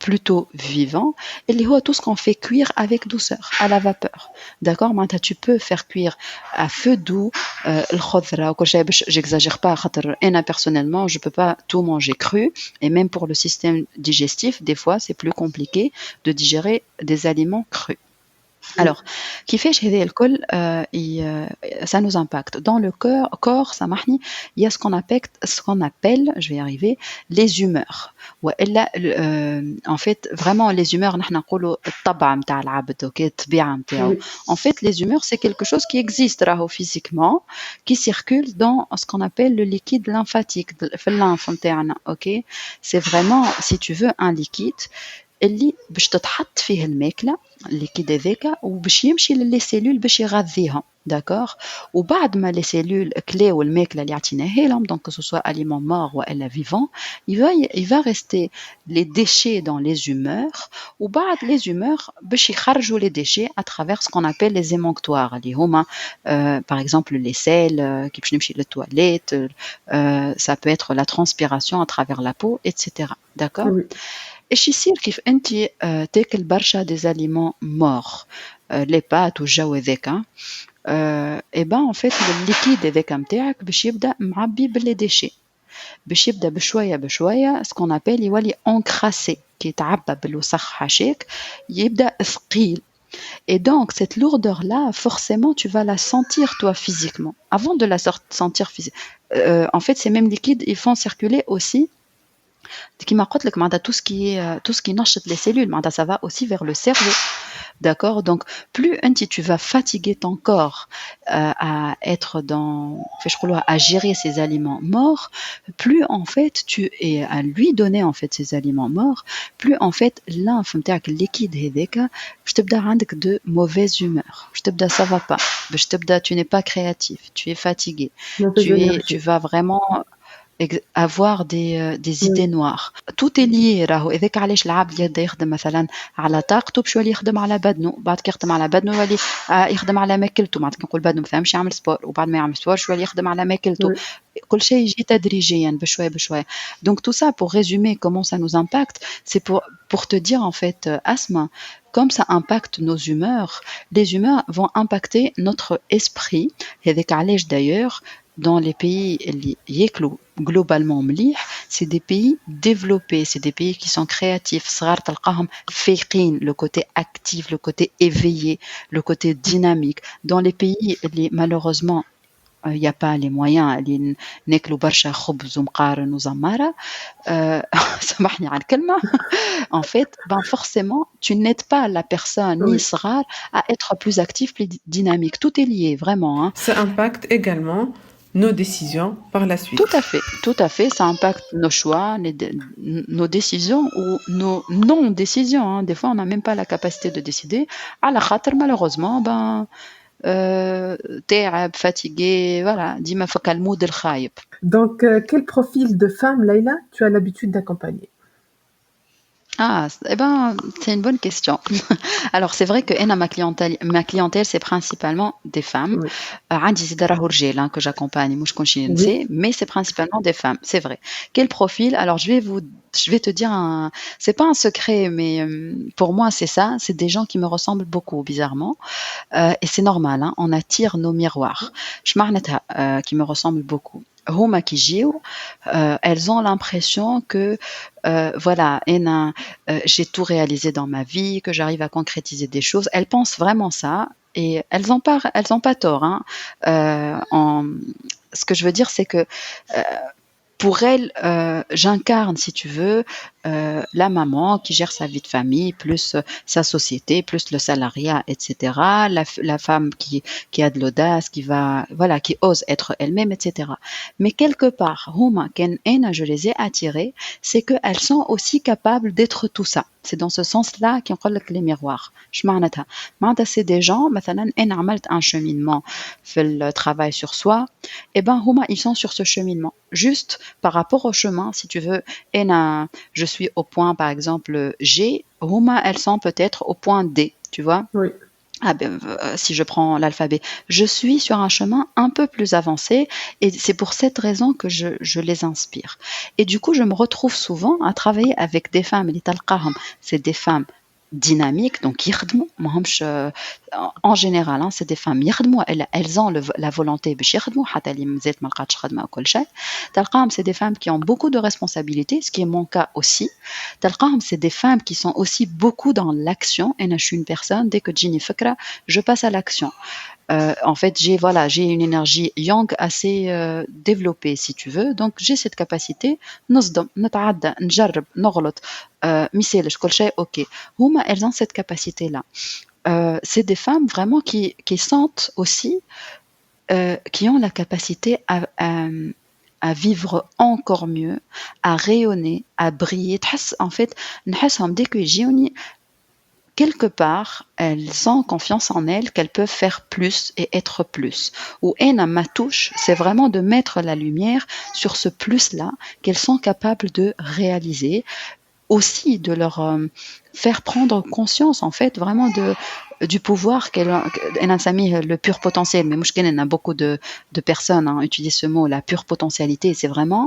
plutôt vivant, et tout ce qu'on fait cuire avec douceur, à la vapeur, d'accord? Tu peux faire cuire à feu doux le khadra, j'exagère pas, personnellement je peux pas tout manger cru, et même pour le système digestif des fois c'est plus compliqué de digérer des aliments crus. Alors, كيفاش هذا الكل ça nous impacte. Dans le corps, سامحني, il y a ce qu'on appelle, je vais y arriver, les humeurs. والا en fait vraiment les humeurs نحن نقولوا الطبع نتاع العبد اوكي الطبيعه نتاعو. Oui. En fait les humeurs c'est quelque chose qui existe راهو physiquement qui circule dans ce qu'on appelle le liquide lymphatique في الليمف نتاعنا اوكي. C'est vraiment si tu veux un liquide اللي باش تتحط فيه الماكله الليكيد هذاك وباش يمشي للي سيلول باش يغذيهم داكوغ. وبعد ما لي سيلول كلاو الماكله اللي عطيناها لهم دونك que ce soit aliment mort والا vivant il va rester les déchets dans les humeurs وبعد les humeurs باش يخرجوا les déchets à travers ce qu'on appelle les émonctoires اللي هما par exemple les selles كي باش نمشي للتواليت ça peut être la transpiration à travers la peau etc. d'accord. Oui. ايش يصير كيف انت تاكل برشا des aliments morts les pâtes والجو هذاك et ben en fait الليكيد هذاك نتاعك باش يبدا معبي باللي ديشي باش يبدا بشويه بشويه ce qu'on appelle يولي encrassé كي يتعبى بالوسخ حاشاك يبدا ثقيل. Et donc cette lourdeur là forcément tu vas la sentir toi physiquement avant de la sentir physiquement. En fait ces mêmes liquides ils font circuler aussi كيما قلت لك معناتها tout ce qui نشط les cellules معناتها ça va aussi vers le cerveau. D'accord, donc plus tu vas fatiguer ton corps à être dans à gérer ces aliments morts, plus en fait tu et à lui donner en fait ces aliments morts, plus en fait lymphe نتاعك liquide هذاك باش تبدا عندك de mauvaise humeur, باش تبدا ça va pas, باش تبدا tu n'es pas créatif, tu es fatigué, tu vas vraiment avoir des idées noires. Tout est lié راهو إذاك علاش العبد يبدا يخدم مثلا على طاقته باش يولي يخدم على بدنه بعد كي يخدم على بدنه يولي يخدم على ماكلته معناتها كي نقول بدنه ما فهمش يعمل سبور وبعد ما يعمل سبور شويه يخدم على ماكلته كل شيء يجي تدريجيا بشويه بشويه. Donc tout ça pour résumer comment ça nous impacte c'est pour te dire en fait Asma comme ça impacte nos humeurs, les humeurs vont impacter notre esprit. هذاك علاش d'ailleurs dans les pays اللي ياكلوا globalement مليح c'est des pays développés, c'est des pays qui sont créatifs صغار تلقاهم فايقين le côté actif, le côté éveillé, le côté dynamique. Dans les pays اللي malheureusement il y a pas les moyens اللي ناكلوا برشا خبز ومقارن وزمارة سامحني على الكلمة en fait ben forcément tu n'aides pas la personne ni صغار à être plus actif, plus dynamique. Tout est lié vraiment hein. Ça impacte également nos décisions par la suite. Tout à fait, ça impacte nos choix, nos décisions ou nos non-décisions hein. Des fois on n'a même pas la capacité de décider على خاطر malheureusement ben تعب fatigué voilà ديما فك المود الخايب. Donc quel profil de femme Leïla tu as l'habitude d'accompagner? Ah, eh ben, c'est une bonne question. Alors, c'est vrai que ma clientèle, c'est principalement des femmes. عندي زيد راهو رجال que j'accompagne, مش كلشي نساء, mais c'est principalement des femmes, c'est vrai. Quel profil? Alors, je vais te dire c'est pas un secret, mais pour moi, c'est ça. C'est des gens qui me ressemblent beaucoup, bizarrement. Et c'est normal, hein, on attire nos miroirs. Je معناتها qui me ressemblent beaucoup. هما كي يجيو elles ont l'impression que voilà j'ai tout réalisé dans ma vie, que j'arrive à concrétiser des choses. Elles pensent vraiment ça et elles ont pas tort hein. Ce que je veux dire c'est que pour elles j'incarne si tu veux la maman qui gère sa vie de famille plus sa société plus le salariat etc. La femme qui a de l'audace qui ose être elle-même etc. Mais quelque part huma ken je les ai attirées c'est que elles sont aussi capables d'être tout ça. C'est dans ce sens-là qu'on parle les miroirs. معناتها c'est des gens مثلا أنا عملت un cheminement في le travail sur soi et ben huma ils sont sur ce cheminement juste par rapport au chemin si tu veux je suis au point par exemple G, huma elles sont peut-être au point D, tu vois. Oui. Ah ben, si je prends l'alphabet, je suis sur un chemin un peu plus avancé et c'est pour cette raison que je les inspire. Et du coup, je me retrouve souvent à travailler avec des femmes, c'est des femmes dynamiques, donc يخدموا ماهمش en général, hein, c'est des femmes يخدموا, elles ont la volonté باش يخدموا حتى اللي مازالت ما لقاتش خدمة وكل شيء. تلقاهم c'est des femmes qui ont beaucoup de responsabilités, ce qui est mon cas aussi. تلقاهم c'est des femmes qui sont aussi beaucoup dans l'action. أنا je suis une personne, dès que تجيني فكرة, je passe à l'action. En fait, j'ai une énergie yang assez développée, si tu veux. Donc, j'ai cette capacité. نصدم, نتعدى, نجرب, نغلط, ميسالش كل شيء, ok. هما, elles ont cette capacité-là. C'est des femmes vraiment qui sentent aussi, qui ont la capacité à vivre encore mieux, à rayonner, à briller. En fait, نحسهم dès que يجيوني, quelque part, elles ont confiance en elles, qu'elles peuvent faire plus et être plus. Ou ma touche, c'est vraiment de mettre la lumière sur ce plus-là qu'elles sont capables de réaliser, aussi de leur faire prendre conscience, en fait, vraiment du pouvoir qu'elles ont, le pur potentiel. Mais moi, je connais, beaucoup de personnes utilisent ce mot, la pure potentialité. C'est vraiment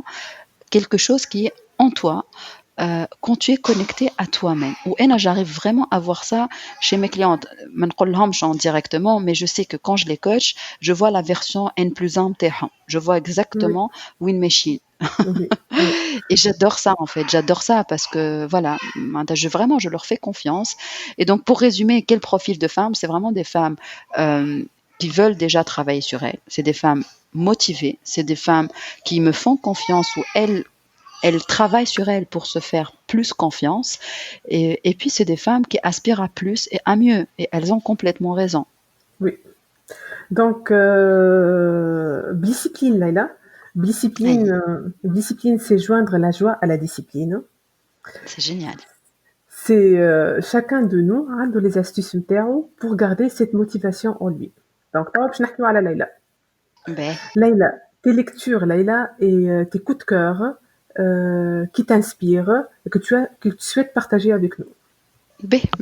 quelque chose qui est en toi, quand tu es connecté à toi-même. Ou j'arrive vraiment à voir ça chez mes clientes. Je ne le dis pas directement, mais je sais que quand je les coach, je vois la version N+1 تاعهم. Je vois exactement où ils m'échillent. Et j'adore ça, en fait. J'adore ça parce que, voilà, je leur fais confiance. Et donc, pour résumer, quel profil de femmes? C'est vraiment des femmes qui veulent déjà travailler sur elles. C'est des femmes motivées. C'est des femmes qui me font confiance, ou elles travaillent sur elles pour se faire plus confiance. Et puis, c'est des femmes qui aspirent à plus et à mieux. Et elles ont complètement raison. Oui. Donc, discipline, Laila. Discipline, c'est joindre la joie à la discipline. C'est génial. C'est chacun de nous a les astuces pour garder cette motivation en lui. Donc, je vais parler à Laila. Laila, tes lectures, Laila, et tes coups de cœur qui t'inspirent et que tu souhaites partager avec nous.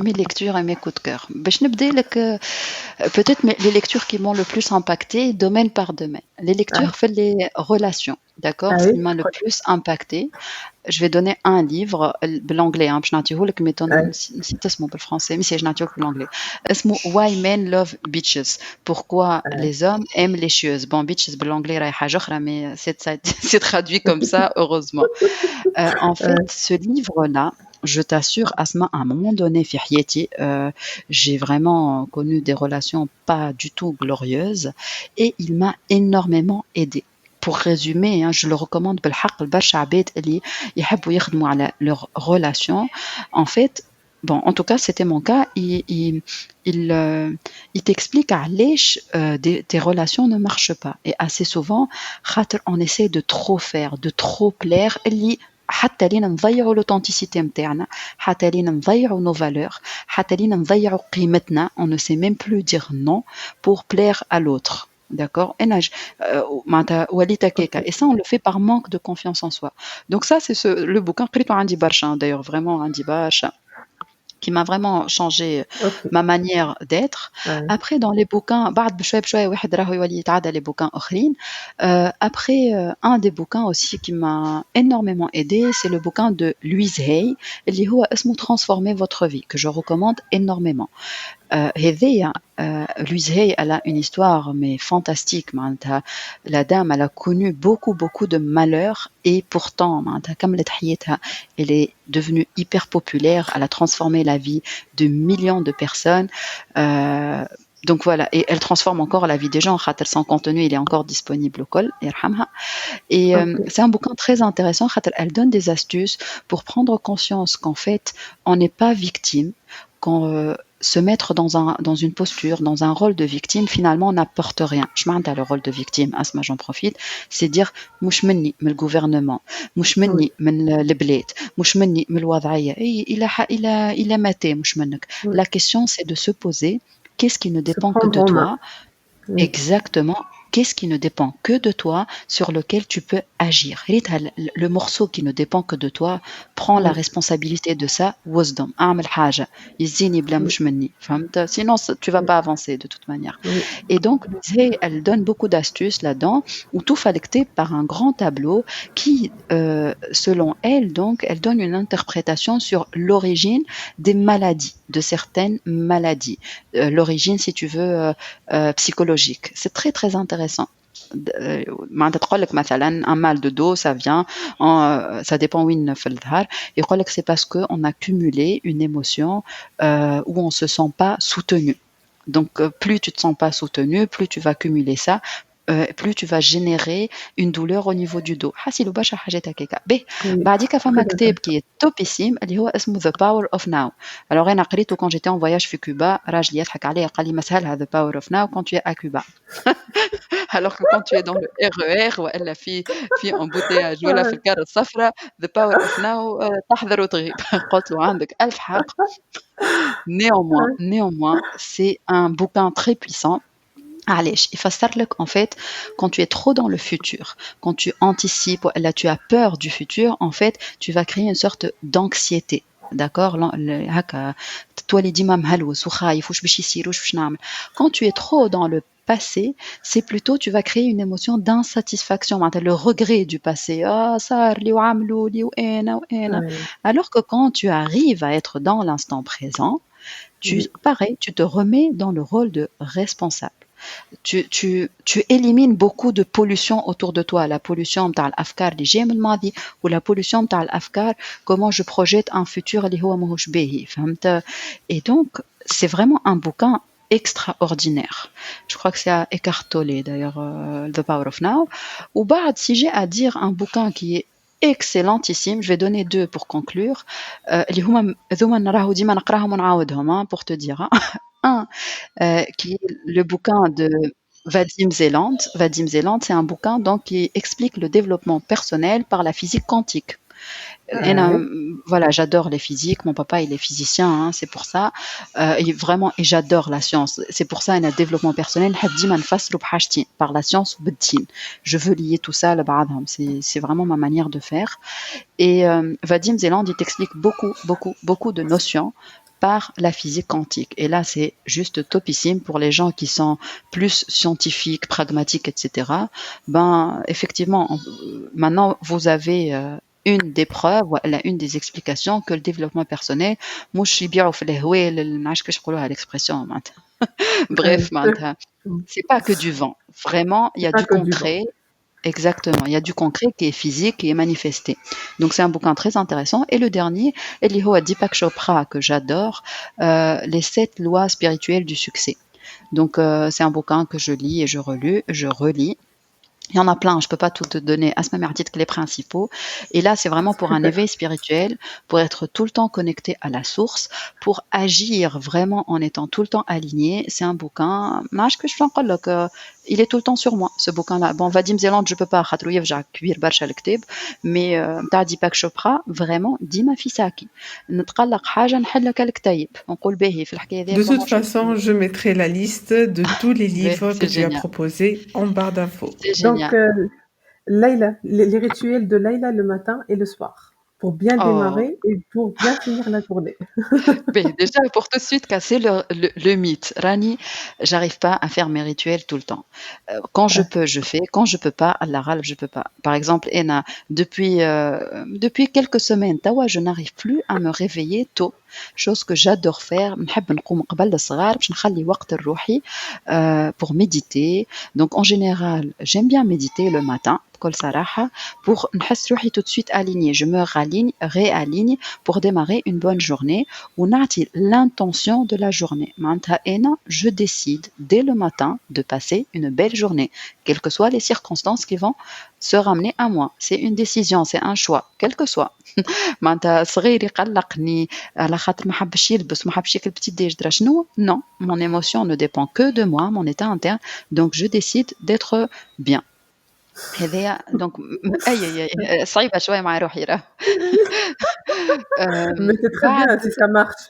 Mes lectures et mes coups de cœur. Je vais peut-être les lectures qui m'ont le plus impacté, domaine par domaine. Les lectures font les relations, d'accord? Ce qui m'a le plus impacté. Je vais donner un livre, l'anglais, je vais vous le mais c'est le français, mais je vais l'anglais. C'est Why Men Love Beaches. Pourquoi les hommes aiment les chieuses. Bon, beaches, l'anglais, mais c'est traduit comme ça, heureusement. En fait, ce livre-là, je t'assure, Asma, à un moment donné, j'ai vraiment connu des relations pas du tout glorieuses, et il m'a énormément aidée. Pour résumer, je le recommande, leurs relations. En fait, bon, en tout cas, c'était mon cas. Il t'explique à tes relations ne marchent pas. Et assez souvent, on essaie de trop faire, de trop plaire. حتى لينا نضيعوا l'authenticité نتاعنا, حتى لينا نضيعوا nos valeurs, حتى لينا نضيعوا قيمتنا. On ne sait même plus dire non pour plaire à l'autre. D'accord? Et ça, on le fait par manque de confiance en soi. Donc ça, c'est le bouquin قريته عندي برشا, d'ailleurs vraiment عندي برشا, qui m'a vraiment changé ma manière d'être. Après, dans les bouquins, les bouquins après, un des bouquins aussi qui m'a énormément aidé, c'est le bouquin de Louise Hay, اللي هو اسمه Transformer votre vie, que je recommande énormément. Louise Hay, elle a une histoire mais fantastique. La dame, elle a connu beaucoup de malheurs, et pourtant, elle est devenue hyper populaire. Elle a transformé la vie de millions de personnes. Donc voilà, et elle transforme encore la vie des gens. Son contenu, il est encore disponible au col. Et c'est un bouquin très intéressant. Elle donne des astuces pour prendre conscience qu'en fait, on n'est pas victime, qu'on se mettre dans une posture, dans un rôle de victime, finalement, on n'apporte rien. Je m'en le rôle de victime, Asma, j'en profite, c'est dire مش مني من le gouvernement, مش مني من البلاد, مش مني من الوضعية, il a maté, مش منك. La question, c'est de se poser, qu'est-ce qui ne dépend que de toi? Exactement. qu'est-ce qui ne dépend que de toi, sur lequel tu peux agir. Le morceau qui ne dépend que de toi, prends la Oui, responsabilité de ça. Wisdom, أعمل حاجة يزيني بلا oui, مش مني. فهمت؟ Sinon, tu vas oui, pas avancer de toute manière. oui, Et donc, elle donne beaucoup d'astuces là-dedans, où tout collecté par un grand tableau qui, selon elle, donc, elle donne une interprétation sur l'origine des maladies, de certaines maladies. L'origine, si tu veux, psychologique. C'est très, très intéressant. معناتها تقول لك مثلا un mal de dos ça vient ça dépend وين في الظهر يقول لك c'est parce que on a cumulé une émotion où on se sent pas soutenu. Donc plus tu te sens pas soutenu, plus tu vas cumuler ça, plus tu vas générer une douleur au niveau du dos. حاسيلو برشا حاجات هكاكا. باهي oui. بعديك فما Très كتاب intéressant. qui est topissime اللي هو اسمه The Power of Now. Alors انا قريته quand j'étais en voyage في كوبا، راجلي يضحك عليا قال لي ما سهلها The Power of Now quand tu es à Cuba. Alors que quand tu es dans le RER والا في embouteillage ولا في Ouais, الكارة الصفراء The Power of Now تحضر وتغيب. قلت له عندك ألف حق. ouais, Néanmoins, c'est un bouquin très puissant. علاش يفسر لك en fait quand tu es trop dans le futur, quand tu anticipes là tu as peur du futur, en fait tu vas créer une sorte d'anxiété. D'accord هكا تولي ديما مهلوس وخايف واش باش يصير واش باش نعمل. Quand tu es trop dans le passé, c'est plutôt tu vas créer une émotion d'insatisfaction معناتها le regret du passé. صار لي وعملوا لي وأنا. ouais. Alors que quand tu arrives à être dans l'instant présent, Oui, pareil, tu te remets dans le rôle de responsable. Tu élimines beaucoup de pollution autour de toi. La pollution متاع الأفكار اللي جاية من الماضي ولا pollution متاع الأفكار comment je projette un futur اللي هو ماهوش باهي. فهمت؟ Et donc, c'est vraiment un bouquin extraordinaire. Je crois que c'est à Eckhart Tolle d'ailleurs, The Power of Now. Ou بعد si j'ai à dire un bouquin qui est excellentissime, je vais donner deux pour conclure. اللي هما هذوما راهو ديما نقراهم ونعاودهم pour te dire. Un qui est le bouquin de Vadim Zeland. Vadim Zeland, c'est un bouquin donc qui explique le développement personnel par la physique quantique. Et ouais, voilà, j'adore les physiques. Mon papa, il est physicien, hein, c'est pour ça. Et vraiment, et j'adore la science. C'est pour ça, un développement personnel, نحب ديما نفسرو بحاجتين, par la science ou بالدين. Je veux lier tout ça لبعضهم. C'est vraiment ma manière de faire. Et Vadim Zeland, il t'explique beaucoup de notions par la physique quantique. Et là, c'est juste topissime pour les gens qui sont plus scientifiques, pragmatiques, etc. Ben, effectivement, maintenant, vous avez une des preuves, une des explications que le développement personnel, مش يبيعوا في الهوال، ما عرفتش كيفاش يقولوها l'expression معناتها. ouais. Bref, معناتها c'est pas que du vent. Vraiment, il y C'est a pas du que du vent. concret. Exactement, il y a du concret qui est physique, qui est manifesté. Donc c'est un bouquin très intéressant. Et le dernier, اللي هو Deepak Chopra, que j'adore, Les 7 lois spirituelles du succès. Donc c'est un bouquin que je lis et je relis. Il y en a plein, je ne peux pas tout te donner. Asma Merdit que les principaux. Et là, c'est vraiment pour un éveil Super. spirituel, pour être tout le temps connecté à la source, pour agir vraiment en étant tout le temps aligné. C'est un bouquin. Il est tout le temps sur moi, ce bouquin-là. Bon, Vadim Zeland, je ne peux pas. Mais t'as Deepak Chopra, vraiment, ديما في ساكي. نتقلق حاجة نحل لك الكتيب. نقول باهي في الحكاية ذي De toute comment je façon, je mettrai la liste de tous les vais. livres que C'est tu as génial. proposés en barre d'infos. C'est Donc, génial. Laïla, les rituels de Laïla le matin et le soir, pour bien Oh. démarrer et pour bien finir la journée. Beh, déjà, pour tout de suite casser le mythe, Rani, j'arrive pas à faire mes rituels tout le temps. Quand je Ouais, peux, je fais. Quand je peux pas, Allah râle, je peux pas. Par exemple, Ena, depuis quelques semaines, tawa, je n'arrive plus à me réveiller tôt. Chose que j'adore faire. نحب نقوم قبل الصغار باش نخلي وقت لروحي, pour méditer. Donc, en général, j'aime bien méditer le matin. بكل صراحة, pour نحس روحي tout de suite alignée. Je me réaligne pour démarrer une bonne journée. On a l'intention de la journée. معناتها أنا, je décide dès le matin de passer une belle journée, quelles que soient les circonstances qui vont se ramener à moi. C'est une décision, c'est un choix, quel que soit. معناتها صغير يقلقني على خاطر ما حبش يلبس ما حبش ياكل بتي ديج درا شنو. Non, mon émotion ne dépend que de moi, mon état interne. Donc je décide d'être bien. هذايا دونك اي صعيبه شويه مع روحي راه. Mais c'est très bien بعد si ça marche.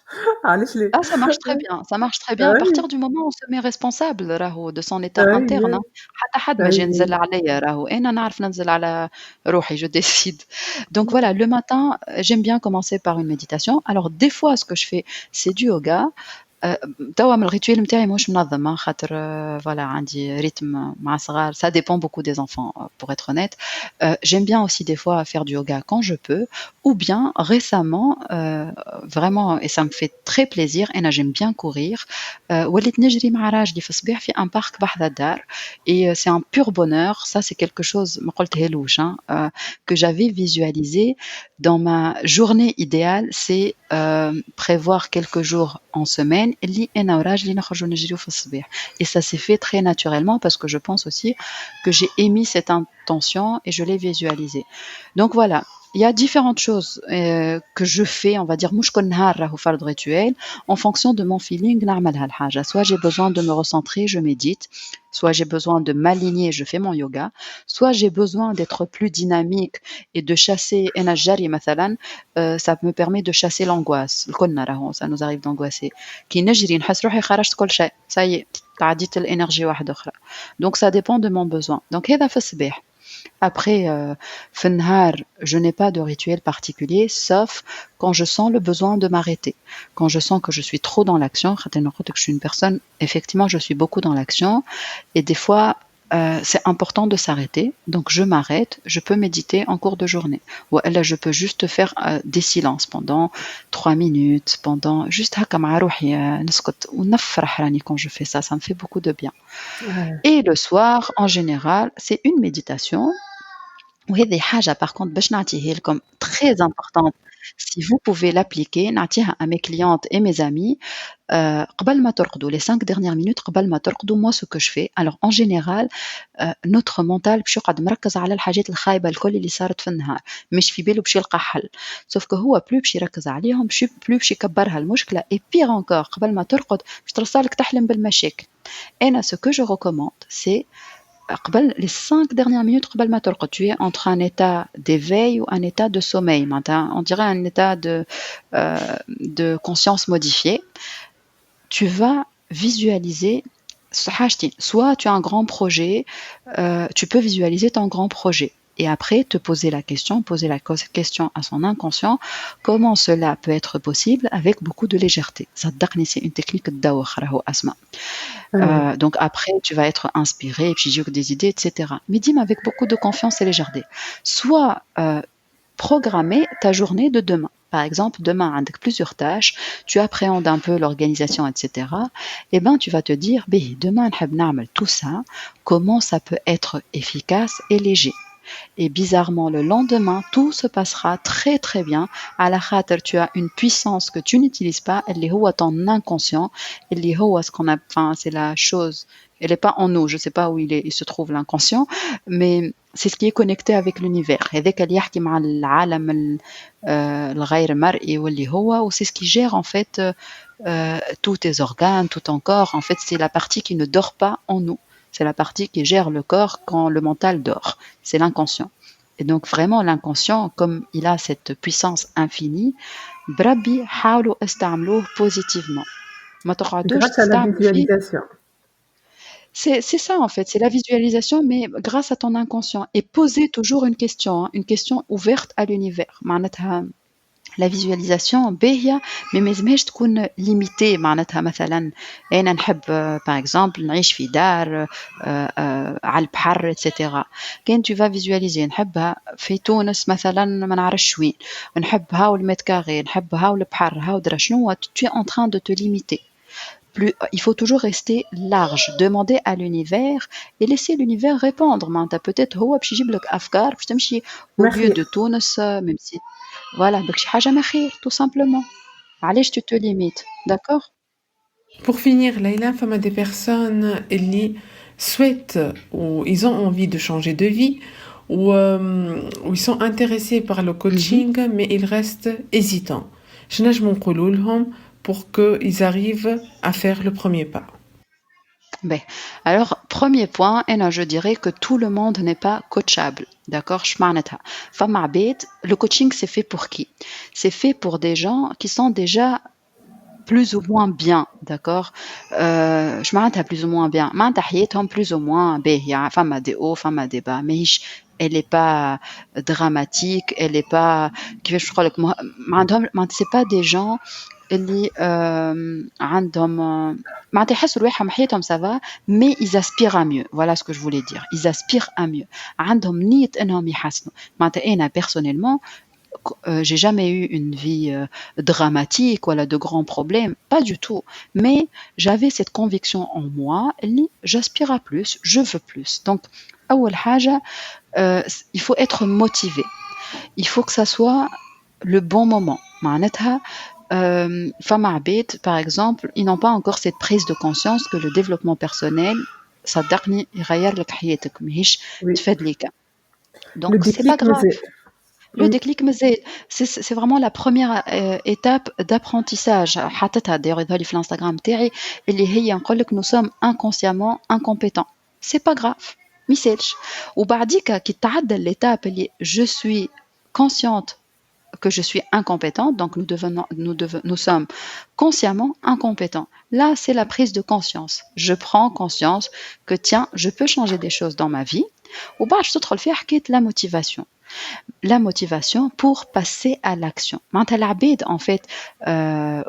علاش لا؟ ah, ça marche très bien, ça marche très bien à أي، partir du moment où on se met responsable راهو de son état interne أي، حتى حد ما يجي أي. ينزل عليَّ راهو أنا نعرف ننزل على روحي je décide. Donc voilà, le matin, j'aime bien commencer par une méditation. Alors des fois ce que je fais, c'est du yoga. توا من الrituel نتاعي ماهوش منظم خاطر voilà عندي rythme مع صغار, ça dépend beaucoup des enfants pour être honnête. J'aime bien aussi des fois faire du yoga quand je peux ou bien récemment vraiment et ça me fait très plaisir أنا j'aime bien courir وليت نجري مع راجلي في الصباح في un parc بحذا الدار et c'est un pur bonheur, ça c'est quelque chose ما قلتهالوش que j'avais visualisé dans ma journée idéale, c'est prévoir quelques jours en semaine اللي أنا وراجلي نخرجوا نجريو في الصباح. Et ça s'est fait très naturellement parce que je pense aussi que j'ai émis cette intention et je l'ai visualisé. Donc voilà, il y a différentes choses que je fais, on va dire مش كل نهار راهو فرض rituel, en fonction de mon feeling نعمل هالحاجة. Soit j'ai besoin de me recentrer, je médite, soit j'ai besoin de m'aligner, je fais mon yoga, soit j'ai besoin d'être plus dynamique et de chasser أنا الجري مثلا, ça me permet de chasser l'angoisse. الكلنا راهو ça nous arrive d'angoisser. كي نجري نحس روحي خرجت كل شيء, ça y est, تعديت الإنرجي واحدة أخرى. Donc ça dépend de mon besoin. Donc هذا في الصباح. Après, في النهار, je n'ai pas de rituel particulier, sauf quand je sens le besoin de m'arrêter. Quand je sens que je suis trop dans l'action, خاطر نقولك je suis une personne, effectivement, je suis beaucoup dans l'action, et des fois, c'est important de s'arrêter. Donc je m'arrête, je peux méditer en cours de journée. Ou là, je peux juste faire des silences pendant 3 minutes, pendant juste هكا مع روحي نسكت ونفرح راني quand je fais ça, ça me fait beaucoup de bien. Ouais. Et le soir, en général, c'est une méditation. وهذه حاجة par contre باش نعطيها لكم très importante, si vous pouvez l'appliquer, نعطيها à mes clientes et mes amis, قبل ما ترقدوا les 5 dernières minutes قبل ما ترقدوا, moi ce que je fais, alors en général notre mental باش يقعد مركز على الحاجات الخايبة الكل اللي صارت في النهار, مش في باله باش يلقى حل, sauf que هو plus باش يركز عليهم, plus باش يكبرها المشكلة, et pire encore قبل ما ترقد باش توصلك تحلم بالمشاكل. أنا ce que je recommande, c'est قبل les 5 dernières minutes قبل ما ترقد, tu es entre un état d'éveil ou un état de sommeil, on dirait un état de conscience modifiée. Tu vas visualiser soit tu as un grand projet, tu peux visualiser ton grand projet et après te poser la question à son inconscient, comment cela peut être possible avec beaucoup de légèreté. صدقني c'est une technique الدوخ راهو أسمع. Ouais. Donc après, tu vas être inspiré, et puis j'ai des idées, etc. Mais dis-moi avec beaucoup de confiance et légèreté. Soit programmer ta journée de demain. Par exemple, demain, avec plusieurs tâches, tu appréhendes un peu l'organisation, etc. Eh ben, tu vas te dire, demain, نحب نعمل tout ça, comment ça peut être efficace et léger. Et bizarrement, le lendemain, tout se passera très très bien. À la khater, tu as une puissance que tu n'utilises pas. Elle est où ton inconscient. Elle est où ce qu'on a, enfin, c'est la chose. Elle n'est pas en nous. Je ne sais pas où il se trouve l'inconscient, mais c'est ce qui est connecté avec l'univers. هذاك اللي يحكي مع العالم الغير مرئي واللي هو, ou c'est ce qui gère en fait tous tes organes, tout ton corps. En fait, c'est la partie qui ne dort pas en nous. C'est la partie qui gère le corps quand le mental dort. C'est l'inconscient. Et donc vraiment l'inconscient, comme il a cette puissance infinie, بربي حاولوا استعملوه positivement. ما تقعدوش Grâce à la تستعملوا فيه. visualisation. C'est ça en fait, c'est la visualisation, mais grâce à ton inconscient. Et poser toujours une question ouverte à l'univers. معناتها la visualisation باهية, mais ما لازمهاش تكون limitée. معناتها مثلا أنا نحب par exemple نعيش في دار على البحر etc. كان tu vas visualiser نحبها في تونس مثلا ما نعرفش وين, نحب هاو المتر كاري, نحب هاو البحر, هاو درا شنو, tu es en train de te limiter. Il faut toujours rester large, demander à l'univers et laisser l'univers répondre. Peut-être هو باش يجيب لك أفكار باش تمشي au ما lieu خير. de تونس, même si voilà, donc شي حاجة ما خير tout simplement. علاش tu te limites, d'accord? Pour finir, Leïla, femme des personnes qui souhaitent ou ils ont envie de changer de vie ou ils sont intéressés par le coaching mais ils restent hésitants. شنو نجمو نقولوا لهم pour qu'ils arrivent à faire le premier pas. Ben, alors, premier point, et là, je dirais que tout le monde n'est pas coachable. D'accord? Femme bête, le coaching, c'est fait pour qui? C'est fait pour des gens qui sont déjà plus ou moins bien, d'accord? Je plus ou moins bien. معناتها حياتهم plus ou moins باهية. Femme a des hauts, femme a des bas. Mais elle n'est pas dramatique, elle n'est pas. كيفاش نقول لك c'est pas des gens اللي عندهم معناتها يحسوا رواحهم حياتهم ça va, mais ils aspirent à mieux. Voilà ce que je voulais dire. Ils aspirent à mieux. عندهم نية انهم يحسنوا. معناتها انا personnellement j'ai jamais eu une vie dramatique ou de grands problèmes, pas du tout. Mais j'avais cette conviction en moi, j'aspire à plus, je veux plus. Donc, أول حاجة, il faut être motivé. Il faut que ça soit le bon moment. معناتها, femmes عباد, par exemple, ils n'ont pas encore cette prise de conscience que le développement personnel, صدقني يغير لك حياتك ماهيش تفاد ليك. Donc, c'est pas grave. Le déclic, c'est vraiment la première étape d'apprentissage. D'ailleurs, dans l'Instagram, nous sommes inconsciemment incompétents. C'est pas grave. Misselch. Ou bardika qui t'aide l'étape, je suis consciente que je suis incompétente, donc nous sommes consciemment incompétents. Là, c'est la prise de conscience. Je prends conscience que tiens, je peux changer des choses dans ma vie. Ou bah, je te le fais la motivation. La motivation pour passer à l'action. معناتها العباد en fait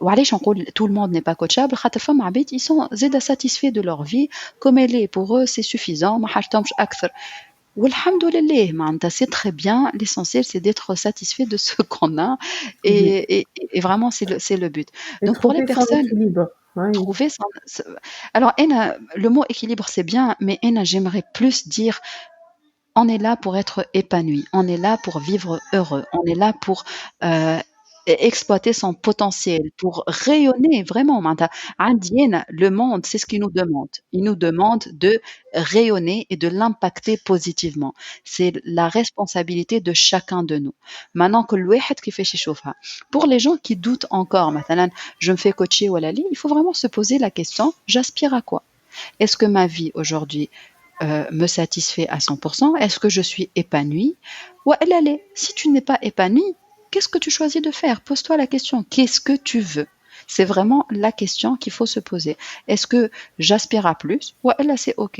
وعلاش نقول tout le monde n'est pas coachable خاطر فما عباد ils sont زيدا satisfaits de leur vie comme elle est, pour eux c'est suffisant ما حاجتهمش أكثر والحمد لله معناتها c'est très bien, l'essentiel c'est d'être satisfait de ce qu'on a et vraiment c'est le but. Donc pour les personnes trouver son... alors le mot équilibre c'est bien, mais j'aimerais plus dire on est là pour être épanoui, on est là pour vivre heureux, on est là pour exploiter son potentiel, pour rayonner vraiment. Le monde, c'est ce qu'il nous demande. Il nous demande de rayonner et de l'impacter positivement. C'est la responsabilité de chacun de nous. Maintenant que l'ouahad qui fait chichofa. Pour les gens qui doutent encore, مثلا, je me fais coacher ou aller, il faut vraiment se poser la question, j'aspire à quoi? Est-ce que ma vie aujourd'hui me satisfait à 100%? Est-ce que je suis épanouie? Ou allez, si tu n'es pas épanouie, qu'est-ce que tu choisis de faire? Pose-toi la question. Qu'est-ce que tu veux? C'est vraiment la question qu'il faut se poser. Est-ce que j'aspire à plus? Ou là, c'est OK.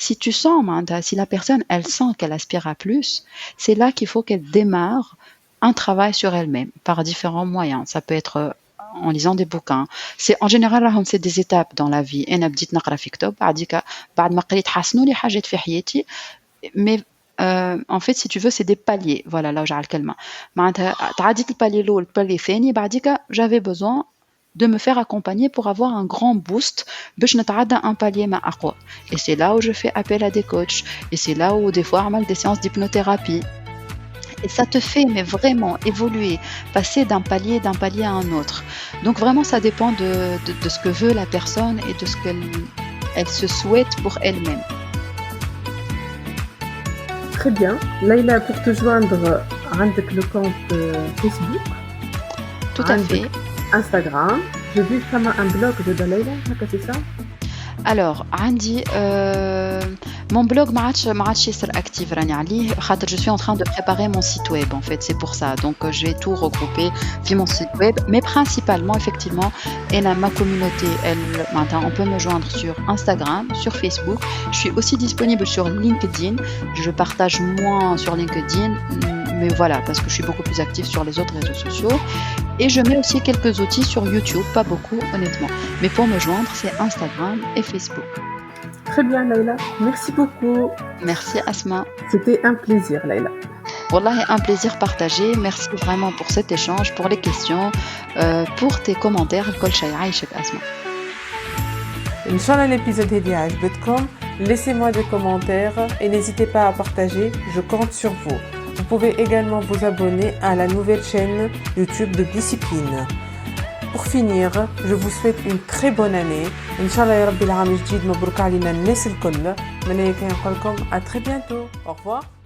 Si tu sens, si la personne, elle sent qu'elle aspire à plus, c'est là qu'il faut qu'elle démarre un travail sur elle-même par différents moyens. Ça peut être en lisant des bouquins. C'est en général c'est des étapes dans la vie. انا بديت نقرا في كتب بعد ما قريت حسنوا لي حاجات في حياتي. Mais en fait si tu veux c'est des paliers. Voilà là où j'ai le kalma. معناتها تعديت البالي الاول البالي الثاني بعديك j'avais besoin de me faire accompagner pour avoir un grand boost باش نتعدى un palier ما أقوى. Et c'est là où je fais appel à des coachs et c'est là où des fois عمل des séances d'hypnothérapie. Et ça te fait mais vraiment évoluer, passer d'un palier à un autre. Donc vraiment ça dépend de ce que veut la personne et de ce qu'elle se souhaite pour elle-même. Très bien. Laïla, pour te joindre, عندك le compte Facebook. Tout à fait. Instagram. J'ai vu comme un blog de Laïla, c'est ça? Alors, Andy, mon blog ما عادش يصير actif راني عليه خاطر je suis en train de préparer mon site web en fait, c'est pour ça. Donc je vais tout regrouper via mon site web, mais principalement effectivement ma communauté on peut me joindre sur Instagram, sur Facebook. Je suis aussi disponible sur LinkedIn. Je partage moins sur LinkedIn, mais voilà, parce que je suis beaucoup plus active sur les autres réseaux sociaux. Et je mets aussi quelques outils sur YouTube, pas beaucoup honnêtement. Mais pour me joindre, c'est Instagram et Facebook. Très bien Laïla, merci beaucoup. Merci Asma. C'était un plaisir Laïla. Wallahi, un plaisir partagé. Merci vraiment pour cet échange, pour les questions, pour tes commentaires. كل شيء عايشك Asma. Inch'Allah l'épisode est عجبتكم. Laissez-moi des commentaires et n'hésitez pas à partager, je compte sur vous. Vous pouvez également vous abonner à la nouvelle chaîne YouTube de Discipline. Pour finir, je vous souhaite une très bonne année. Inch'Allah ya Rabbi العام الجديد مبروك علينا الناس الكل. من هيك نقول لكم à très bientôt. Au revoir.